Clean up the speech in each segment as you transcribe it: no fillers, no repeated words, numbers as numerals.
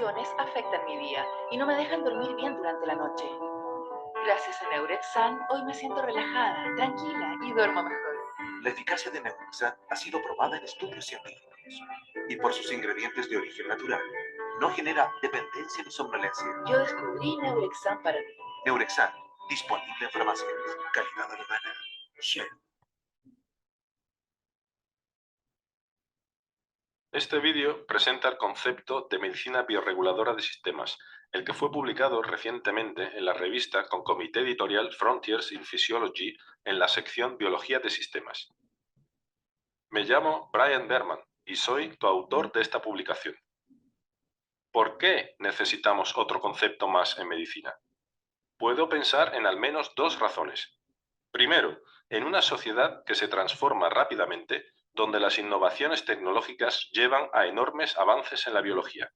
emociones afectan mi día y no me dejan dormir bien durante la noche. Gracias a Neurexan, hoy me siento relajada, tranquila y duermo mejor. La eficacia de Neurexan ha sido probada en estudios científicos y por sus ingredientes de origen natural no genera dependencia ni somnolencia. Yo descubrí Neurexan para mí. Neurexan, disponible en farmacias, calidad alemana. Shell. Este vídeo presenta el concepto de medicina biorreguladora de sistemas, el que fue publicado recientemente en la revista con comité editorial Frontiers in Physiology en la sección Biología de Sistemas. Me llamo Brian Berman y soy tu autor de esta publicación. ¿Por qué necesitamos otro concepto más en medicina? Puedo pensar en al menos dos razones. Primero, en una sociedad que se transforma rápidamente, donde las innovaciones tecnológicas llevan a enormes avances en la biología.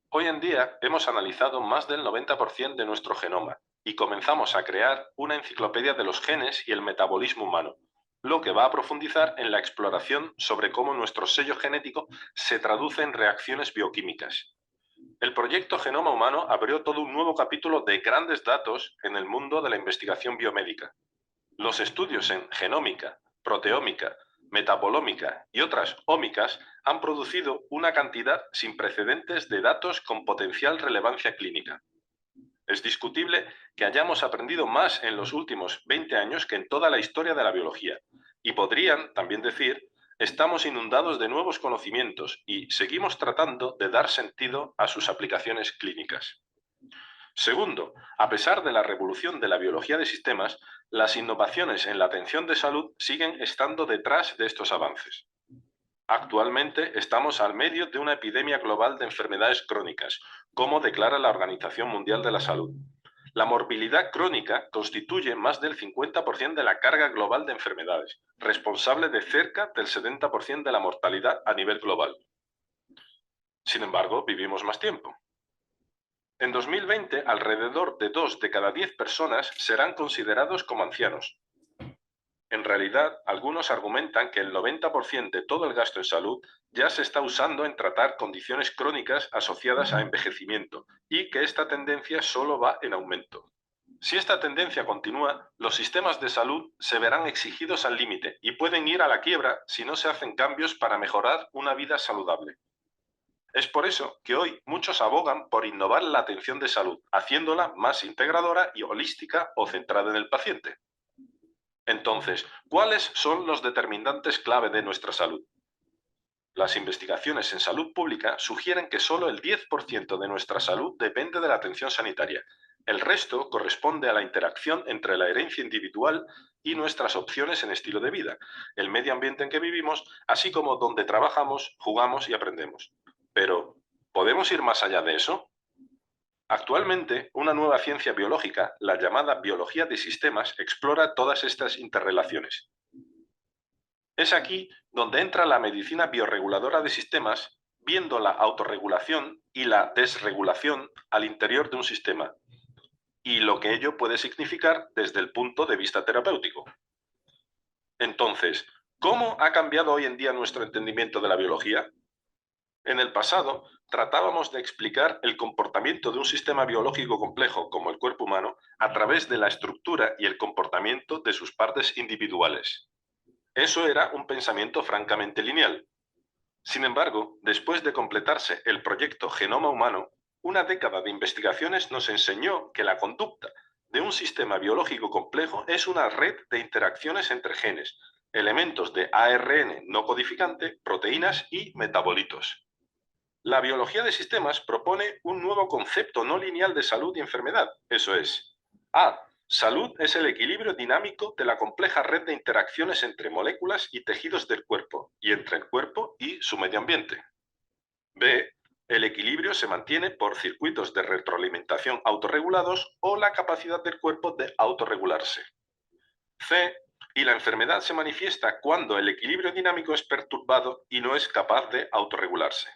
Hoy en día hemos analizado más del 90% de nuestro genoma y comenzamos a crear una enciclopedia de los genes y el metabolismo humano, lo que va a profundizar en la exploración sobre cómo nuestro sello genético se traduce en reacciones bioquímicas. El proyecto Genoma Humano abrió todo un nuevo capítulo de grandes datos en el mundo de la investigación biomédica. Los estudios en genómica, proteómica, metabolómica y otras ómicas han producido una cantidad sin precedentes de datos con potencial relevancia clínica. Es discutible que hayamos aprendido más en los últimos 20 años que en toda la historia de la biología, y podrían también decir, estamos inundados de nuevos conocimientos y seguimos tratando de dar sentido a sus aplicaciones clínicas. Segundo, a pesar de la revolución de la biología de sistemas, las innovaciones en la atención de salud siguen estando detrás de estos avances. Actualmente estamos al medio de una epidemia global de enfermedades crónicas, como declara la Organización Mundial de la Salud. La morbilidad crónica constituye más del 50% de la carga global de enfermedades, responsable de cerca del 70% de la mortalidad a nivel global. Sin embargo, vivimos más tiempo. En 2020, alrededor de 2 de cada 10 personas serán considerados como ancianos. En realidad, algunos argumentan que el 90% de todo el gasto en salud ya se está usando en tratar condiciones crónicas asociadas a envejecimiento y que esta tendencia solo va en aumento. Si esta tendencia continúa, los sistemas de salud se verán exigidos al límite y pueden ir a la quiebra si no se hacen cambios para mejorar una vida saludable. Es por eso que hoy muchos abogan por innovar la atención de salud, haciéndola más integradora y holística o centrada en el paciente. Entonces, ¿cuáles son los determinantes clave de nuestra salud? Las investigaciones en salud pública sugieren que solo el 10% de nuestra salud depende de la atención sanitaria. El resto corresponde a la interacción entre la herencia individual y nuestras opciones en estilo de vida, el medio ambiente en que vivimos, así como donde trabajamos, jugamos y aprendemos. Pero, ¿podemos ir más allá de eso? Actualmente, una nueva ciencia biológica, la llamada biología de sistemas, explora todas estas interrelaciones. Es aquí donde entra la medicina biorreguladora de sistemas, viendo la autorregulación y la desregulación al interior de un sistema, y lo que ello puede significar desde el punto de vista terapéutico. Entonces, ¿cómo ha cambiado hoy en día nuestro entendimiento de la biología? En el pasado, tratábamos de explicar el comportamiento de un sistema biológico complejo como el cuerpo humano a través de la estructura y el comportamiento de sus partes individuales. Eso era un pensamiento francamente lineal. Sin embargo, después de completarse el proyecto Genoma Humano, una década de investigaciones nos enseñó que la conducta de un sistema biológico complejo es una red de interacciones entre genes, elementos de ARN no codificante, proteínas y metabolitos. La biología de sistemas propone un nuevo concepto no lineal de salud y enfermedad. Eso es, A. Salud es el equilibrio dinámico de la compleja red de interacciones entre moléculas y tejidos del cuerpo, y entre el cuerpo y su medio ambiente. B. El equilibrio se mantiene por circuitos de retroalimentación autorregulados o la capacidad del cuerpo de autorregularse. C. Y la enfermedad se manifiesta cuando el equilibrio dinámico es perturbado y no es capaz de autorregularse.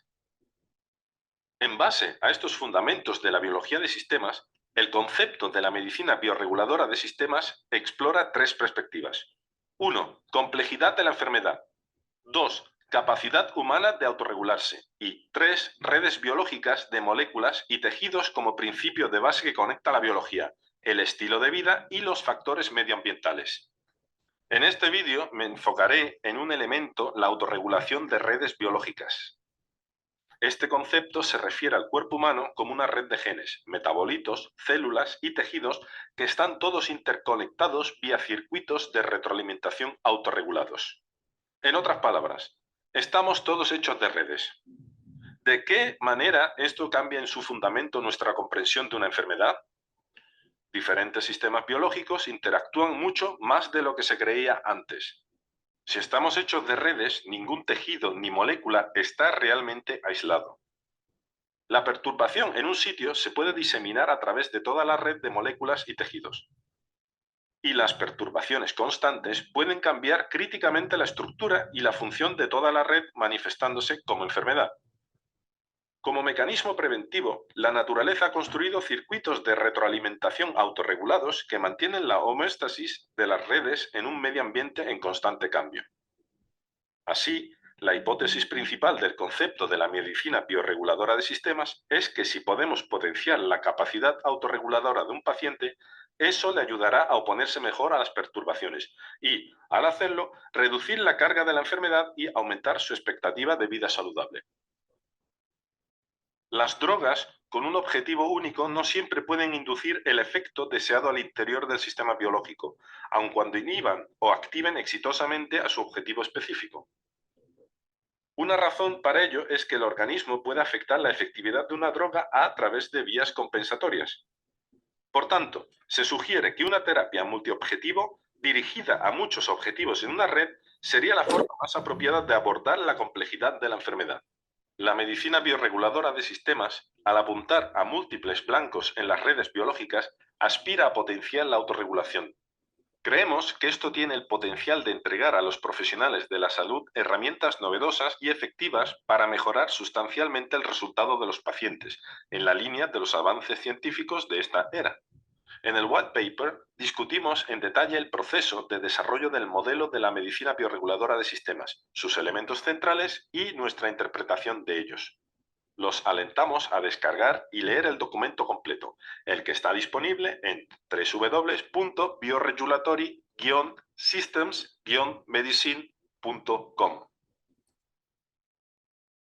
En base a estos fundamentos de la biología de sistemas, el concepto de la medicina biorreguladora de sistemas explora tres perspectivas. 1. Complejidad de la enfermedad. 2. capacidad humana de autorregularse y 3, redes biológicas de moléculas y tejidos como principio de base que conecta la biología, el estilo de vida y los factores medioambientales. En este vídeo me enfocaré en un elemento, la autorregulación de redes biológicas. Este concepto se refiere al cuerpo humano como una red de genes, metabolitos, células y tejidos que están todos interconectados vía circuitos de retroalimentación autorregulados. En otras palabras, estamos todos hechos de redes. ¿De qué manera esto cambia en su fundamento nuestra comprensión de una enfermedad? Diferentes sistemas biológicos interactúan mucho más de lo que se creía antes. Si estamos hechos de redes, ningún tejido ni molécula está realmente aislado. La perturbación en un sitio se puede diseminar a través de toda la red de moléculas y tejidos. Y las perturbaciones constantes pueden cambiar críticamente la estructura y la función de toda la red, manifestándose como enfermedad. Como mecanismo preventivo, la naturaleza ha construido circuitos de retroalimentación autorregulados que mantienen la homeostasis de las redes en un medio ambiente en constante cambio. Así, la hipótesis principal del concepto de la medicina bioreguladora de sistemas es que si podemos potenciar la capacidad autorreguladora de un paciente, eso le ayudará a oponerse mejor a las perturbaciones y, al hacerlo, reducir la carga de la enfermedad y aumentar su expectativa de vida saludable. Las drogas, con un objetivo único, no siempre pueden inducir el efecto deseado al interior del sistema biológico, aun cuando inhiban o activen exitosamente a su objetivo específico. Una razón para ello es que el organismo puede afectar la efectividad de una droga a través de vías compensatorias. Por tanto, se sugiere que una terapia multiobjetivo dirigida a muchos objetivos en una red sería la forma más apropiada de abordar la complejidad de la enfermedad. La medicina bioreguladora de sistemas, al apuntar a múltiples blancos en las redes biológicas, aspira a potenciar la autorregulación. Creemos que esto tiene el potencial de entregar a los profesionales de la salud herramientas novedosas y efectivas para mejorar sustancialmente el resultado de los pacientes, en la línea de los avances científicos de esta era. En el white paper discutimos en detalle el proceso de desarrollo del modelo de la medicina bioreguladora de sistemas, sus elementos centrales y nuestra interpretación de ellos. Los alentamos a descargar y leer el documento completo, el que está disponible en www.bioregulatory-systems-medicine.com.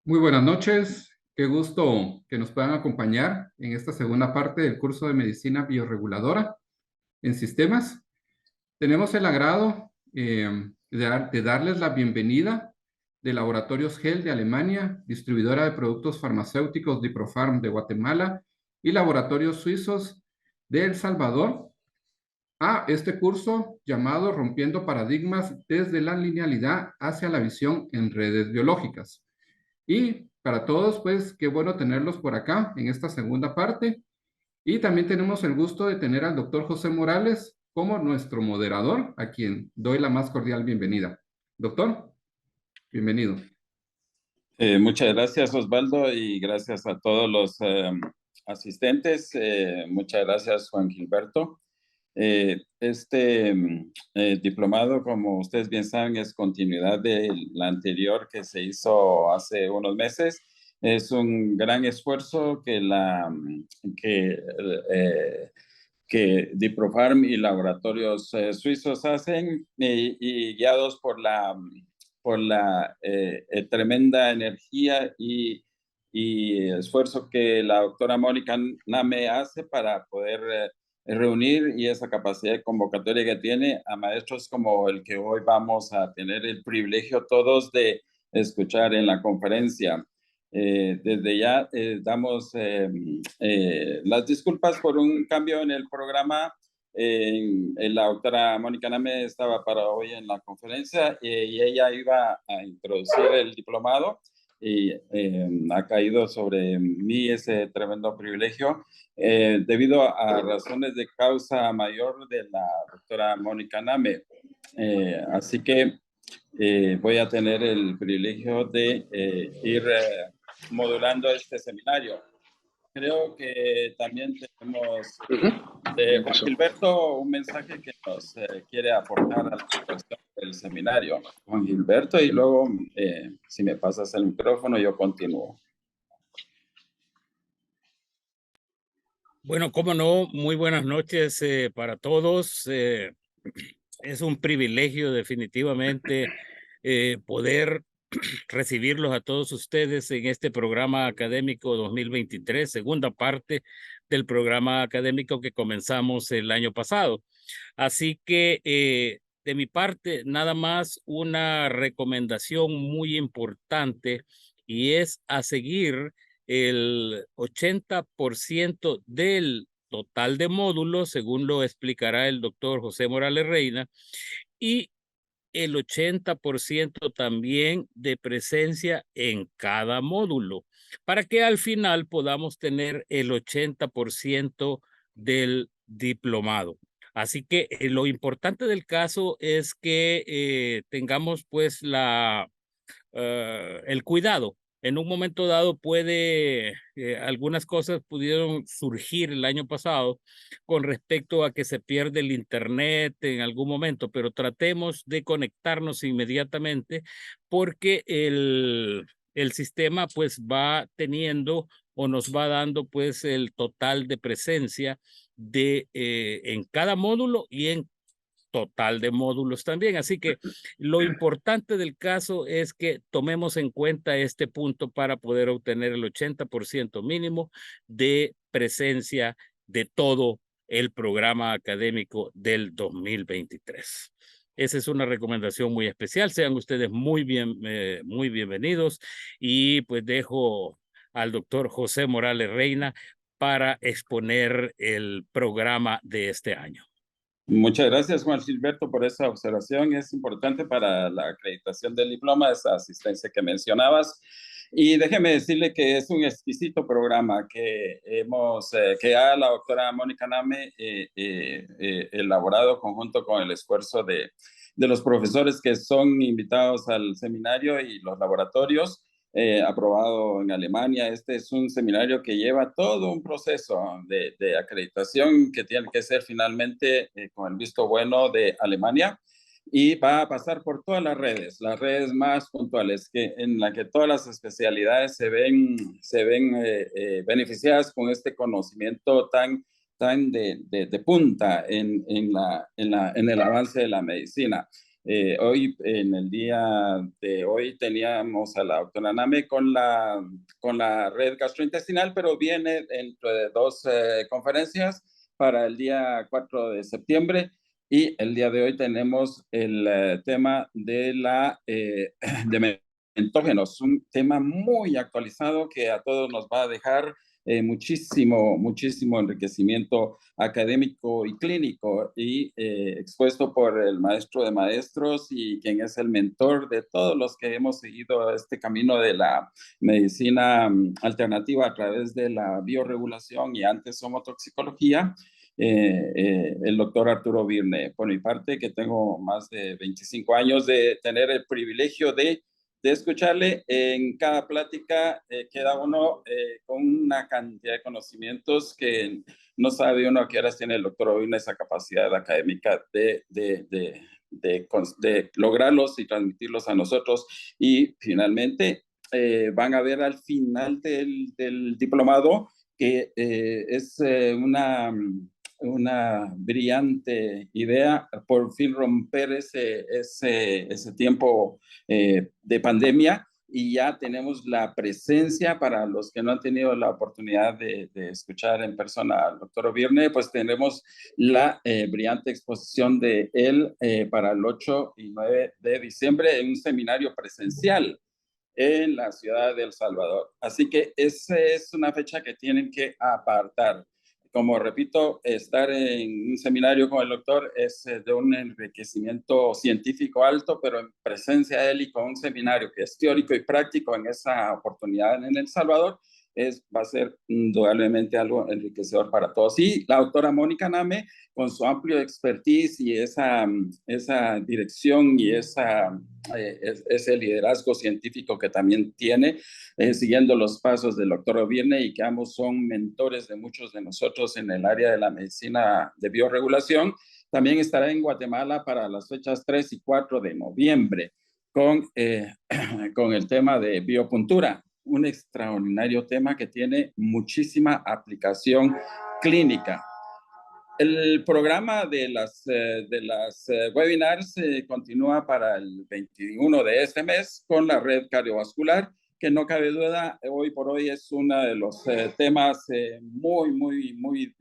Muy buenas noches, qué gusto que nos puedan acompañar en esta segunda parte del curso de Medicina Bioreguladora en Sistemas. Tenemos el agrado de darles la bienvenida de Laboratorios GEL de Alemania, distribuidora de productos farmacéuticos Diprofarm de Guatemala y Laboratorios Suizos de El Salvador a este curso llamado Rompiendo Paradigmas desde la linealidad hacia la visión en redes biológicas. Y para todos, pues, qué bueno tenerlos por acá en esta segunda parte. Y también tenemos el gusto de tener al doctor José Morales como nuestro moderador, a quien doy la más cordial bienvenida. Doctor, bienvenido. Muchas gracias, Osvaldo, y gracias a todos los asistentes. Muchas gracias, Juan Gilberto. Este diplomado, como ustedes bien saben, es continuidad del anterior que se hizo hace unos meses. Es un gran esfuerzo que Diprofarm y laboratorios suizos hacen y guiados por la tremenda energía y esfuerzo que la doctora Mónica Name hace para poder reunir y esa capacidad de convocatoria que tiene a maestros como el que hoy vamos a tener el privilegio todos de escuchar en la conferencia. Desde ya damos las disculpas por un cambio en el programa. La doctora Mónica Name estaba para hoy en la conferencia y ella iba a introducir el diplomado y ha caído sobre mí ese tremendo privilegio debido a razones de causa mayor de la doctora Mónica Name. Así que voy a tener el privilegio de ir modulando este seminario. Creo que también tenemos de Juan Gilberto un mensaje que nos quiere aportar a la situación el seminario, Juan Gilberto, y luego, si me pasas el micrófono, yo continúo. Bueno, cómo no, muy buenas noches para todos. Es un privilegio definitivamente poder recibirlos a todos ustedes en este programa académico 2023, segunda parte del programa académico que comenzamos el año pasado. Así que de mi parte, nada más una recomendación muy importante y es a seguir el 80% del total de módulos, según lo explicará el doctor José Morales Reina, y el 80% también de presencia en cada módulo, para que al final podamos tener el 80% del diplomado. Así que lo importante del caso es que tengamos pues el cuidado. En un momento dado algunas cosas pudieron surgir el año pasado con respecto a que se pierde el internet en algún momento, pero tratemos de conectarnos inmediatamente porque el sistema pues va teniendo o nos va dando pues el total de presencia en cada módulo y en total de módulos también. Así que lo importante del caso es que tomemos en cuenta este punto para poder obtener el 80% mínimo de presencia de todo el programa académico del 2023. Esa es una recomendación muy especial. Sean ustedes muy bienvenidos y pues dejo al doctor José Morales Reina para exponer el programa de este año. Muchas gracias, Juan Gilberto, por esa observación. Es importante para la acreditación del diploma, esa asistencia que mencionabas. Y déjeme decirle que es un exquisito programa que ha la doctora Mónica Name elaborado conjunto con el esfuerzo de los profesores que son invitados al seminario y los laboratorios. Aprobado en Alemania. Este es un seminario que lleva todo un proceso de acreditación que tiene que ser finalmente con el visto bueno de Alemania y va a pasar por todas las redes más puntuales, en la que todas las especialidades se ven beneficiadas con este conocimiento tan de punta en el avance de la medicina. Hoy, en el día de hoy, teníamos a la doctora Name con la red gastrointestinal, pero viene dentro de dos conferencias para el día 4 de septiembre. Y el día de hoy tenemos el tema de de mentógenos, un tema muy actualizado que a todos nos va a dejar muchísimo enriquecimiento académico y clínico y expuesto por el maestro de maestros y quien es el mentor de todos los que hemos seguido este camino de la medicina alternativa a través de la bioregulación y antes somotoxicología. El doctor Arturo Virne. Por mi parte, que tengo más de 25 años de tener el privilegio de escucharle en cada plática, queda uno con una cantidad de conocimientos que no sabe uno a qué horas tiene el doctor Virne esa capacidad académica de lograrlos y transmitirlos a nosotros. Y finalmente van a ver al final del diplomado que es una brillante idea por fin romper ese tiempo de pandemia y ya tenemos la presencia para los que no han tenido la oportunidad de escuchar en persona al doctor Virne, pues tenemos la brillante exposición de él para el 8 y 9 de diciembre en un seminario presencial en la ciudad de El Salvador. Así que esa es una fecha que tienen que apartar. Como repito, estar en un seminario con el doctor es de un enriquecimiento científico alto, pero en presencia de él y con un seminario que es teórico y práctico en esa oportunidad en El Salvador, va a ser indudablemente algo enriquecedor para todos. Y la doctora Mónica Name, con su amplio expertise y esa dirección y ese liderazgo científico que también tiene, siguiendo los pasos del doctor Virne y que ambos son mentores de muchos de nosotros en el área de la medicina de bioregulación, También estará en Guatemala para las fechas 3 y 4 de noviembre con el tema de biopuntura, un extraordinario tema que tiene muchísima aplicación clínica. El programa de las webinars continúa para el 21 de este mes con la red cardiovascular, que no cabe duda, hoy por hoy es uno de los temas muy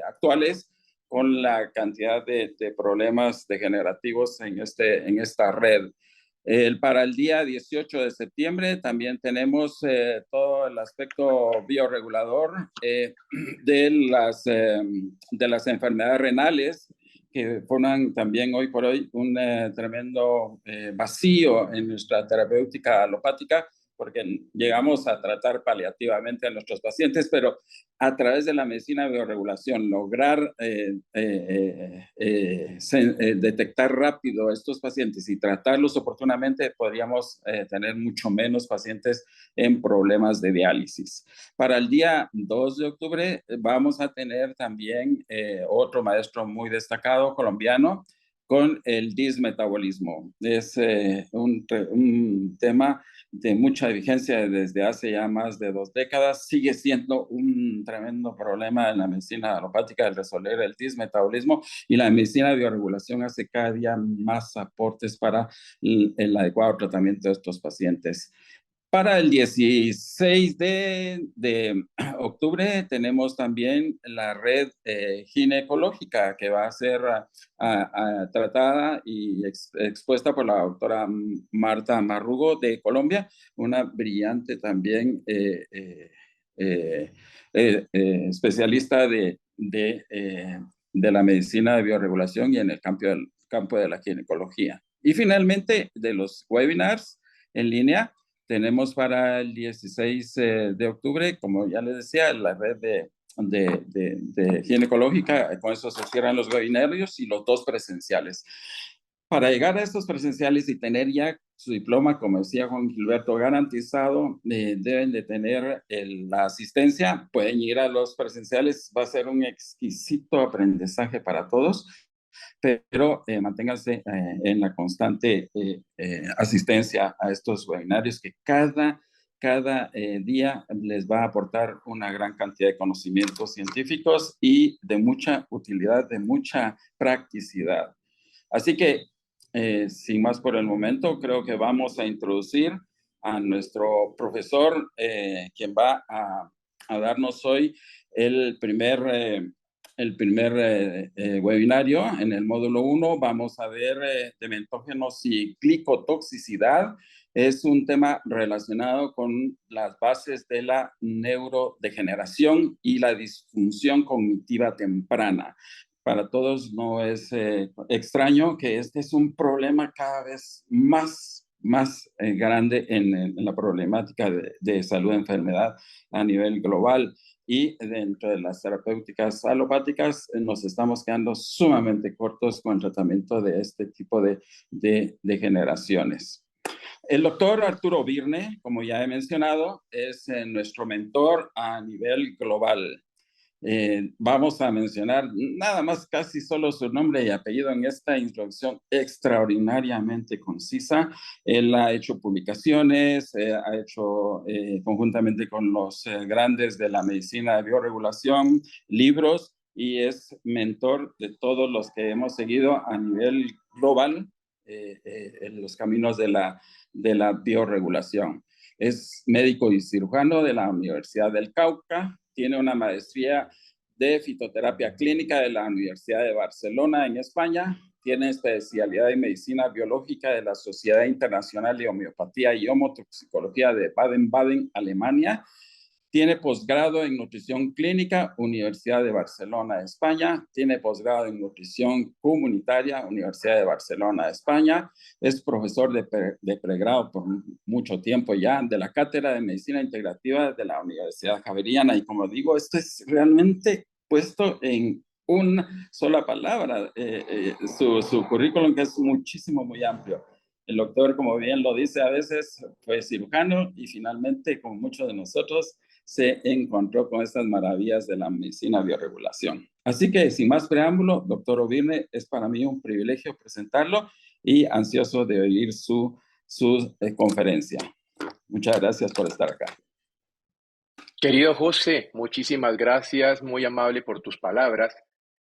actuales, con la cantidad de problemas degenerativos en esta red. Para el día 18 de septiembre también tenemos todo el aspecto bioregulador de las enfermedades renales, que forman también hoy por hoy un tremendo vacío en nuestra terapéutica alopática, porque llegamos a tratar paliativamente a nuestros pacientes, pero a través de la medicina de bioregulación, lograr detectar rápido a estos pacientes y tratarlos oportunamente, podríamos tener mucho menos pacientes en problemas de diálisis. Para el día 2 de octubre vamos a tener también otro maestro muy destacado colombiano con el dismetabolismo. Es un tema de mucha vigencia desde hace ya más de 2 décadas. Sigue siendo un tremendo problema en la medicina alopática el resolver el dismetabolismo, y la medicina de bioregulación hace cada día más aportes para el adecuado tratamiento de estos pacientes. Para el 16 de octubre tenemos también la red ginecológica, que va a ser tratada y expuesta por la doctora Marta Marrugo de Colombia, una brillante también especialista de la medicina de bioregulación y en el campo de la ginecología. Y finalmente, de los webinars en línea, tenemos para el 16 de octubre, como ya les decía, la red de ginecológica. Con eso se cierran los webinarios y los 2 presenciales. Para llegar a estos presenciales y tener ya su diploma, como decía Juan Gilberto, garantizado, deben de tener la asistencia. Pueden ir a los presenciales, va a ser un exquisito aprendizaje para todos, pero manténganse en la constante asistencia a estos webinarios, que cada día les va a aportar una gran cantidad de conocimientos científicos y de mucha utilidad, de mucha practicidad. Así que, sin más por el momento, creo que vamos a introducir a nuestro profesor, quien va a darnos hoy el primer webinario. En el módulo 1 vamos a ver dementógenos y glicotoxicidad. Es un tema relacionado con las bases de la neurodegeneración y la disfunción cognitiva temprana. Para todos no es extraño que este es un problema cada vez más grande en la problemática de salud y enfermedad a nivel global. Y dentro de las terapéuticas alopáticas nos estamos quedando sumamente cortos con el tratamiento de este tipo de degeneraciones. El doctor Arturo Virne, como ya he mencionado, es nuestro mentor a nivel global. Vamos a mencionar nada más casi solo su nombre y apellido en esta introducción extraordinariamente concisa. Él ha hecho publicaciones, ha hecho conjuntamente con los grandes de la medicina de bioregulación, libros, y es mentor de todos los que hemos seguido a nivel global en los caminos de la bioregulación. Es médico y cirujano de la Universidad del Cauca. Tiene una maestría de fitoterapia clínica de la Universidad de Barcelona en España. Tiene especialidad en medicina biológica de la Sociedad Internacional de Homeopatía y Homotoxicología de Baden-Baden, Alemania. Tiene posgrado en nutrición clínica, Universidad de Barcelona, España. Tiene posgrado en nutrición comunitaria, Universidad de Barcelona, España. Es profesor de pregrado por mucho tiempo ya de la Cátedra de Medicina Integrativa de la Universidad Javeriana. Y como digo, esto es realmente puesto en una sola palabra, su currículum, que es muchísimo, muy amplio. El doctor, como bien lo dice, a veces fue cirujano y finalmente, como muchos de nosotros, se encontró con estas maravillas de la medicina biorregulación. Así que, sin más preámbulo, doctor Ovirne, es para mí un privilegio presentarlo y ansioso de oír su conferencia. Muchas gracias por estar acá. Querido José, muchísimas gracias, muy amable por tus palabras.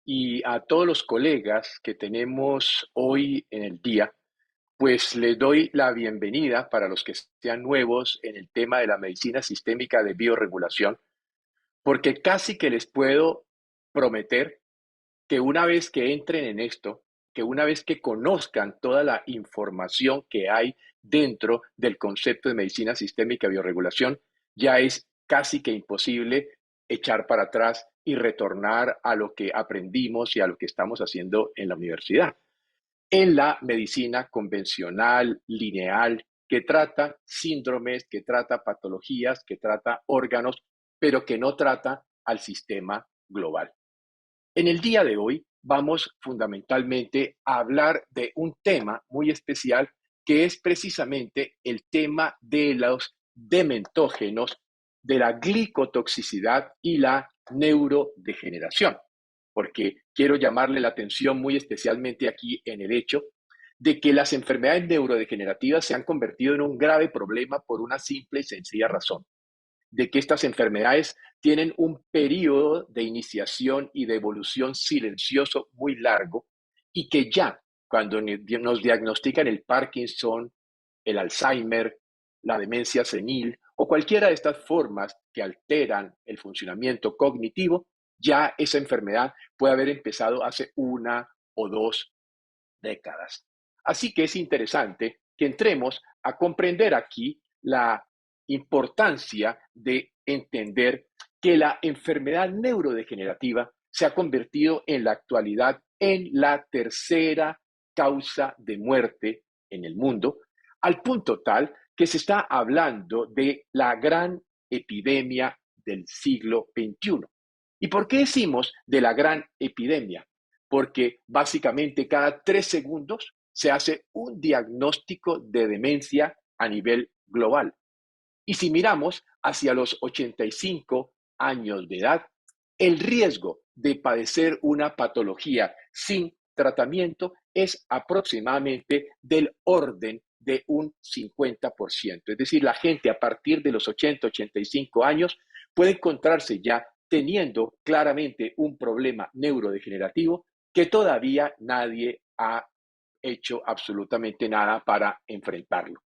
Y a todos los colegas que tenemos hoy en el día, pues les doy la bienvenida para los que sean nuevos en el tema de la medicina sistémica de biorregulación, porque casi que les puedo prometer que una vez que entren en esto, que una vez que conozcan toda la información que hay dentro del concepto de medicina sistémica y biorregulación, ya es casi que imposible echar para atrás y retornar a lo que aprendimos y a lo que estamos haciendo en la universidad. En la medicina convencional, lineal, que trata síndromes, que trata patologías, que trata órganos, pero que no trata al sistema global. En el día de hoy vamos fundamentalmente a hablar de un tema muy especial que es precisamente el tema de los dementógenos, de la glicotoxicidad y la neurodegeneración, porque quiero llamarle la atención muy especialmente aquí en el hecho de que las enfermedades neurodegenerativas se han convertido en un grave problema por una simple y sencilla razón, de que estas enfermedades tienen un periodo de iniciación y de evolución silencioso muy largo y que ya cuando nos diagnostican el Parkinson, el Alzheimer, la demencia senil o cualquiera de estas formas que alteran el funcionamiento cognitivo, ya esa enfermedad puede haber empezado hace 1 o 2 décadas. Así que es interesante que entremos a comprender aquí la importancia de entender que la enfermedad neurodegenerativa se ha convertido en la actualidad en la tercera causa de muerte en el mundo, al punto tal que se está hablando de la gran epidemia del siglo XXI. ¿Y por qué decimos de la gran epidemia? Porque básicamente cada 3 segundos se hace un diagnóstico de demencia a nivel global. Y si miramos hacia los 85 años de edad, el riesgo de padecer una patología sin tratamiento es aproximadamente del orden de un 50%. Es decir, la gente a partir de los 80, 85 años puede encontrarse ya teniendo claramente un problema neurodegenerativo que todavía nadie ha hecho absolutamente nada para enfrentarlo.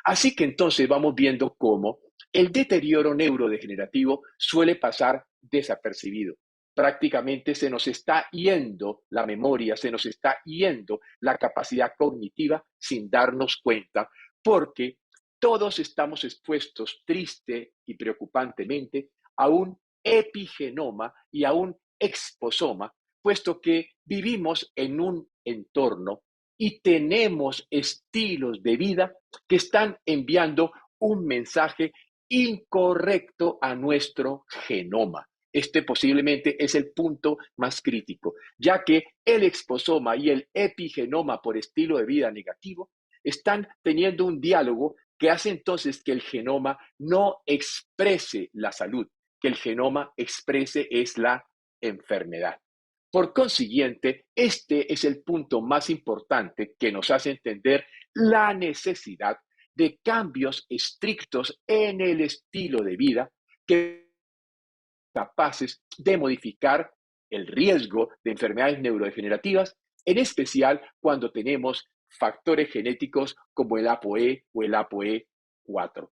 Así que entonces vamos viendo cómo el deterioro neurodegenerativo suele pasar desapercibido. Prácticamente se nos está yendo la memoria, se nos está yendo la capacidad cognitiva sin darnos cuenta, porque todos estamos expuestos triste y preocupantemente a un epigenoma y a un exposoma, puesto que vivimos en un entorno y tenemos estilos de vida que están enviando un mensaje incorrecto a nuestro genoma. Este posiblemente es el punto más crítico, ya que el exposoma y el epigenoma por estilo de vida negativo están teniendo un diálogo que hace entonces que el genoma no exprese la salud, que el genoma exprese es la enfermedad. Por consiguiente, este es el punto más importante que nos hace entender la necesidad de cambios estrictos en el estilo de vida que son capaces de modificar el riesgo de enfermedades neurodegenerativas, en especial cuando tenemos factores genéticos como el ApoE o el ApoE4.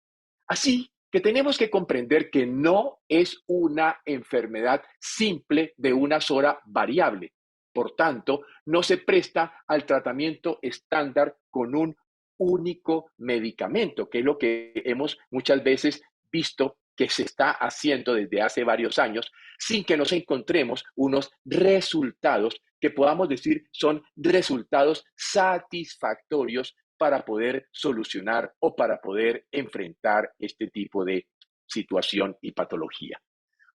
Así que tenemos que comprender que no es una enfermedad simple de una sola variable. Por tanto, no se presta al tratamiento estándar con un único medicamento, que es lo que hemos muchas veces visto que se está haciendo desde hace varios años, sin que nos encontremos unos resultados que podamos decir son resultados satisfactorios para poder solucionar o para poder enfrentar este tipo de situación y patología.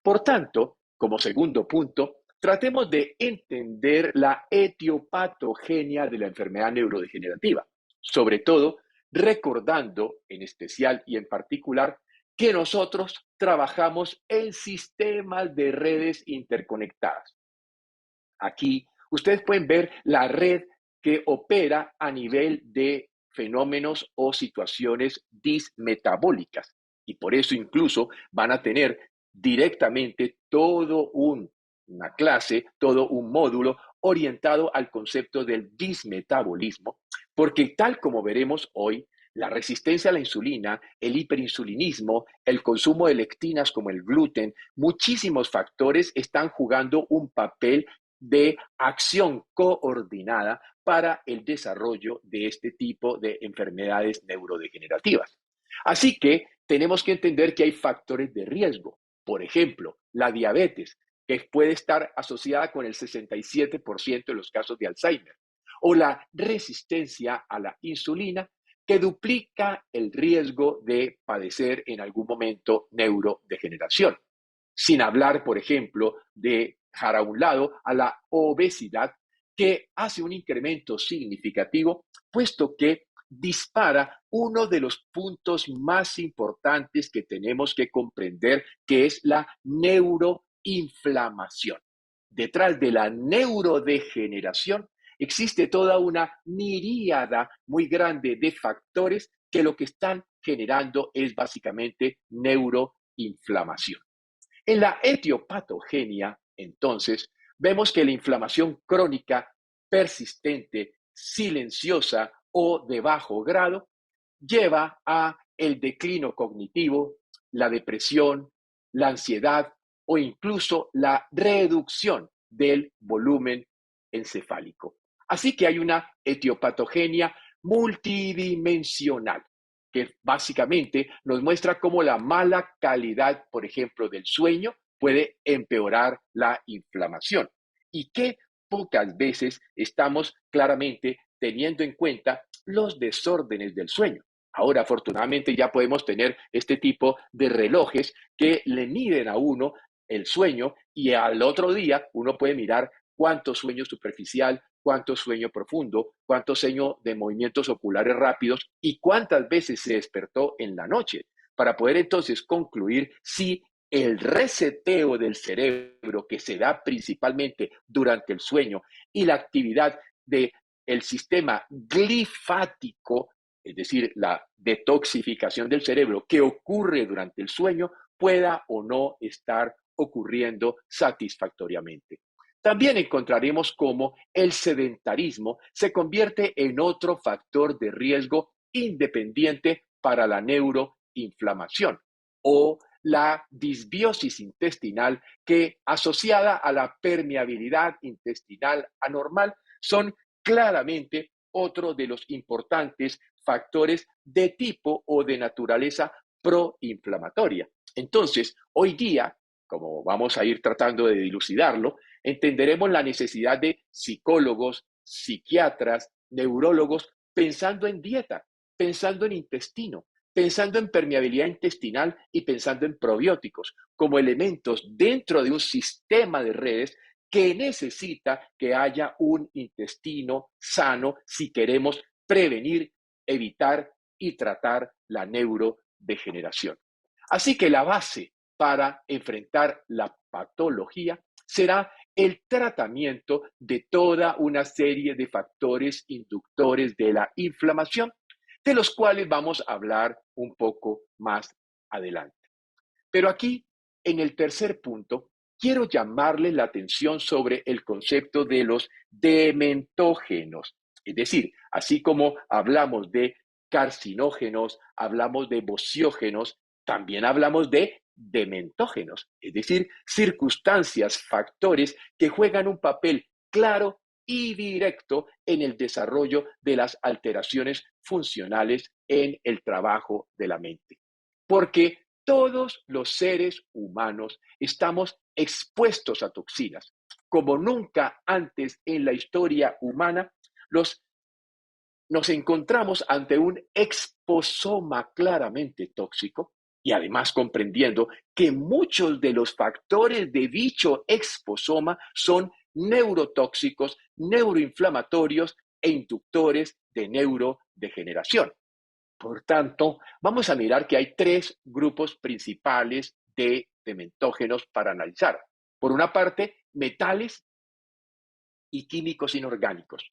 Por tanto, como segundo punto, tratemos de entender la etiopatogenia de la enfermedad neurodegenerativa, sobre todo recordando en especial y en particular que nosotros trabajamos en sistemas de redes interconectadas. Aquí ustedes pueden ver la red que opera a nivel de fenómenos o situaciones dismetabólicas. Y por eso incluso van a tener directamente una clase, todo un módulo orientado al concepto del dismetabolismo, porque tal como veremos hoy, la resistencia a la insulina, el hiperinsulinismo, el consumo de lectinas como el gluten, muchísimos factores están jugando un papel de acción coordinada para el desarrollo de este tipo de enfermedades neurodegenerativas. Así que tenemos que entender que hay factores de riesgo. Por ejemplo, la diabetes, que puede estar asociada con el 67% de los casos de Alzheimer, o la resistencia a la insulina, que duplica el riesgo de padecer en algún momento neurodegeneración. Sin hablar, por ejemplo, de dejar a un lado a la obesidad, que hace un incremento significativo, puesto que dispara uno de los puntos más importantes que tenemos que comprender, que es la neuroinflamación. Detrás de la neurodegeneración existe toda una miríada muy grande de factores que lo que están generando es básicamente neuroinflamación. En la etiopatogenia, entonces, vemos que la inflamación crónica, persistente, silenciosa o de bajo grado lleva a el declino cognitivo, la depresión, la ansiedad o incluso la reducción del volumen encefálico. Así que hay una etiopatogenia multidimensional que básicamente nos muestra cómo la mala calidad, por ejemplo, del sueño puede empeorar la inflamación y que pocas veces estamos claramente teniendo en cuenta los desórdenes del sueño. Ahora, afortunadamente, ya podemos tener este tipo de relojes que le miden a uno el sueño y al otro día uno puede mirar cuánto sueño superficial, cuánto sueño profundo, cuánto sueño de movimientos oculares rápidos y cuántas veces se despertó en la noche, para poder entonces concluir si el reseteo del cerebro que se da principalmente durante el sueño y la actividad del sistema glifático, es decir, la detoxificación del cerebro que ocurre durante el sueño, pueda o no estar ocurriendo satisfactoriamente. También encontraremos cómo el sedentarismo se convierte en otro factor de riesgo independiente para la neuroinflamación o la disbiosis intestinal que, asociada a la permeabilidad intestinal anormal, son claramente otro de los importantes factores de tipo o de naturaleza proinflamatoria. Entonces, hoy día, como vamos a ir tratando de dilucidarlo, entenderemos la necesidad de psicólogos, psiquiatras, neurólogos, pensando en dieta, pensando en intestino, pensando en permeabilidad intestinal y pensando en probióticos como elementos dentro de un sistema de redes que necesita que haya un intestino sano si queremos prevenir, evitar y tratar la neurodegeneración. Así que la base para enfrentar la patología será el tratamiento de toda una serie de factores inductores de la inflamación, de los cuales vamos a hablar un poco más adelante. Pero aquí, en el tercer punto, quiero llamarle la atención sobre el concepto de los dementógenos. Es decir, así como hablamos de carcinógenos, hablamos de bociógenos, también hablamos de dementógenos, es decir, circunstancias, factores que juegan un papel claro y directo en el desarrollo de las alteraciones funcionales en el trabajo de la mente. Porque todos los seres humanos estamos expuestos a toxinas. Como nunca antes en la historia humana, nos encontramos ante un exposoma claramente tóxico y además comprendiendo que muchos de los factores de dicho exposoma son neurotóxicos, neuroinflamatorios e inductores de neurodegeneración. Por tanto, vamos a mirar que hay tres grupos principales de dementógenos para analizar. Por una parte, metales y químicos inorgánicos.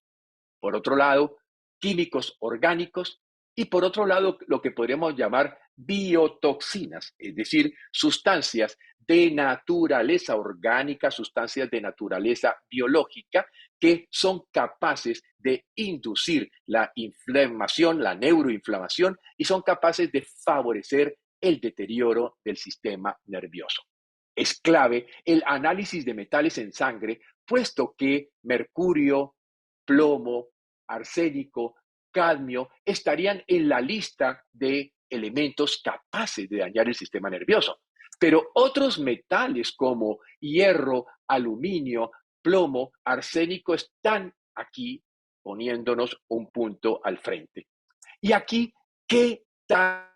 Por otro lado, químicos orgánicos y por otro lado, lo que podríamos llamar biotoxinas, es decir, sustancias de naturaleza orgánica, sustancias de naturaleza biológica que son capaces de inducir la inflamación, la neuroinflamación y son capaces de favorecer el deterioro del sistema nervioso. Es clave el análisis de metales en sangre, puesto que mercurio, plomo, arsénico, cadmio estarían en la lista de elementos capaces de dañar el sistema nervioso. Pero otros metales como hierro, aluminio, plomo, arsénico están aquí poniéndonos un punto al frente. Y aquí, ¿qué tal?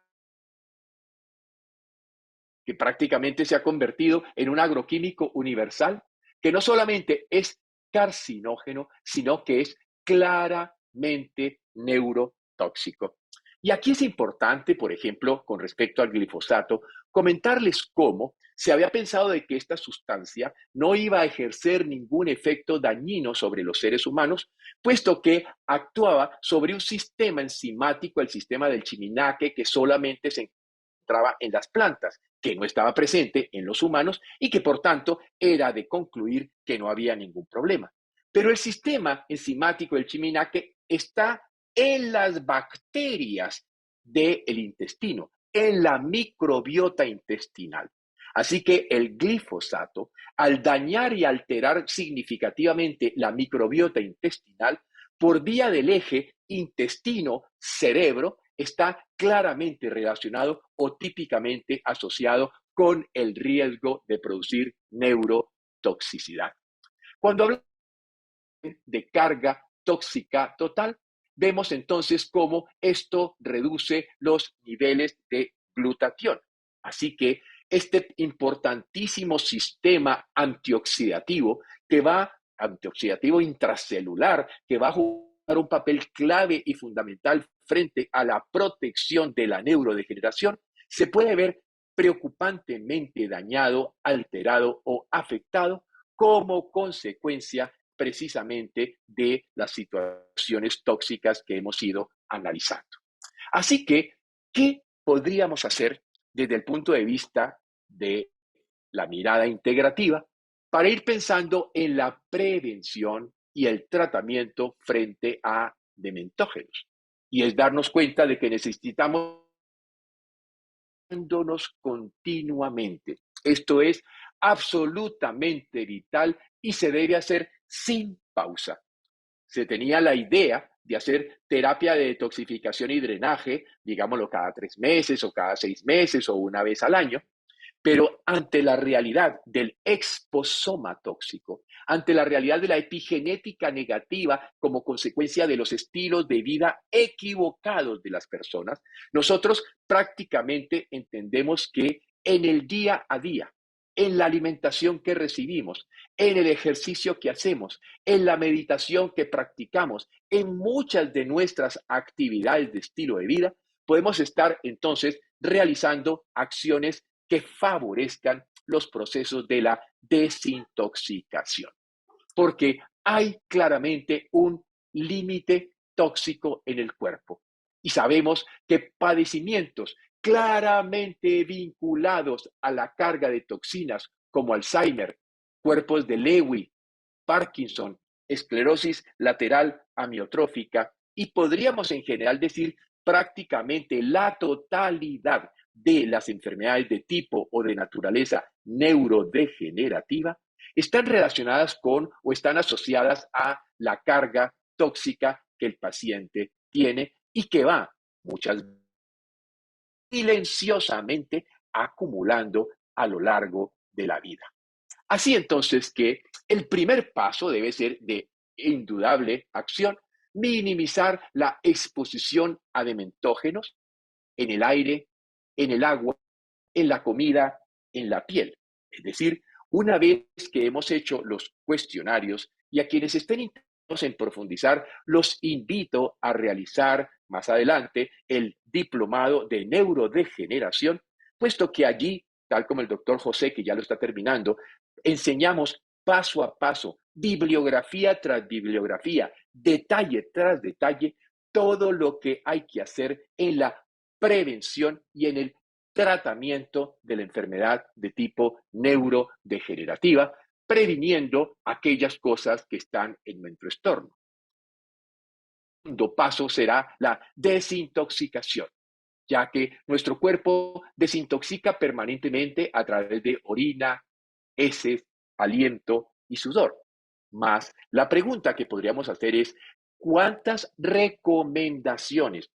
Que prácticamente se ha convertido en un agroquímico universal, que no solamente es carcinógeno, sino que es claramente neurotóxico. Y aquí es importante, por ejemplo, con respecto al glifosato, comentarles cómo se había pensado de que esta sustancia no iba a ejercer ningún efecto dañino sobre los seres humanos, puesto que actuaba sobre un sistema enzimático, el sistema del Chiminaque, que solamente se encontraba en las plantas, que no estaba presente en los humanos y que por tanto era de concluir que no había ningún problema. Pero el sistema enzimático del Chiminaque está en las bacterias del intestino, en la microbiota intestinal. Así que el glifosato, al dañar y alterar significativamente la microbiota intestinal, por vía del eje intestino-cerebro, está claramente relacionado o típicamente asociado con el riesgo de producir neurotoxicidad. Cuando hablamos de carga tóxica total, vemos entonces cómo esto reduce los niveles de glutatión. Así que este importantísimo sistema antioxidativo antioxidativo intracelular, que va a jugar un papel clave y fundamental frente a la protección de la neurodegeneración, se puede ver preocupantemente dañado, alterado o afectado como consecuencia precisamente de las situaciones tóxicas que hemos ido analizando. Así que, ¿qué podríamos hacer desde el punto de vista de la mirada integrativa para ir pensando en la prevención y el tratamiento frente a dementógenos? Y es darnos cuenta de que necesitamos continuamente. Esto es absolutamente vital y se debe hacer sin pausa. Se tenía la idea de hacer terapia de detoxificación y drenaje, digámoslo, cada 3 meses o cada 6 meses o una vez al año, pero ante la realidad del exposoma tóxico, ante la realidad de la epigenética negativa como consecuencia de los estilos de vida equivocados de las personas, nosotros prácticamente entendemos que en el día a día, en la alimentación que recibimos, en el ejercicio que hacemos, en la meditación que practicamos, en muchas de nuestras actividades de estilo de vida, podemos estar entonces realizando acciones que favorezcan los procesos de la desintoxicación. Porque hay claramente un límite tóxico en el cuerpo. Y sabemos que padecimientos claramente vinculados a la carga de toxinas como Alzheimer, cuerpos de Lewy, Parkinson, esclerosis lateral amiotrófica y podríamos en general decir prácticamente la totalidad de las enfermedades de tipo o de naturaleza neurodegenerativa están relacionadas con o están asociadas a la carga tóxica que el paciente tiene y que va muchas veces silenciosamente acumulando a lo largo de la vida. Así entonces que el primer paso debe ser de indudable acción, minimizar la exposición a dementógenos en el aire, en el agua, en la comida, en la piel. Es decir, una vez que hemos hecho los cuestionarios y a quienes estén interesados en profundizar, los invito a realizar más adelante el diplomado de neurodegeneración, puesto que allí, tal como el doctor José, que ya lo está terminando, enseñamos paso a paso, bibliografía tras bibliografía, detalle tras detalle, todo lo que hay que hacer en la prevención y en el tratamiento de la enfermedad de tipo neurodegenerativa, previniendo aquellas cosas que están en nuestro entorno. El segundo paso será la desintoxicación, ya que nuestro cuerpo desintoxica permanentemente a través de orina, heces, aliento y sudor. Más, la pregunta que podríamos hacer es, ¿cuántas recomendaciones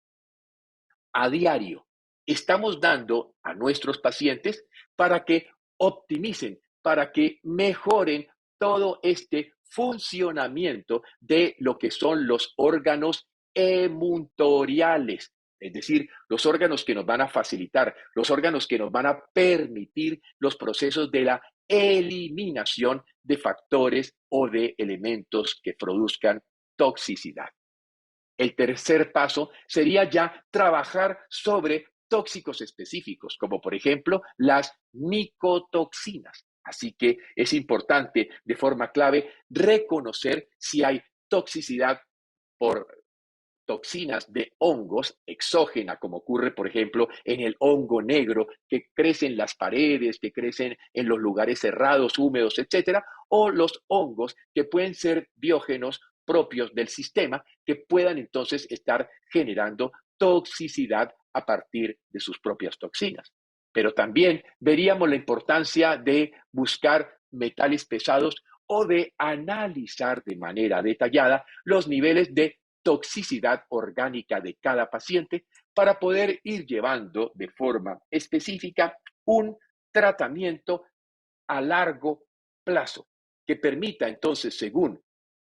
a diario estamos dando a nuestros pacientes para que optimicen, para que mejoren todo este funcionamiento de lo que son los órganos emuntoriales? Es decir, los órganos que nos van a facilitar, los órganos que nos van a permitir los procesos de la eliminación de factores o de elementos que produzcan toxicidad. El tercer paso sería ya trabajar sobre tóxicos específicos, como por ejemplo las micotoxinas. Así que es importante de forma clave reconocer si hay toxicidad por toxinas de hongos exógena, como ocurre, por ejemplo, en el hongo negro, que crece en las paredes, que crecen en los lugares cerrados, húmedos, etcétera, o los hongos que pueden ser biógenos propios del sistema, que puedan entonces estar generando toxicidad a partir de sus propias toxinas. Pero también veríamos la importancia de buscar metales pesados o de analizar de manera detallada los niveles de toxicidad orgánica de cada paciente para poder ir llevando de forma específica un tratamiento a largo plazo que permita entonces, según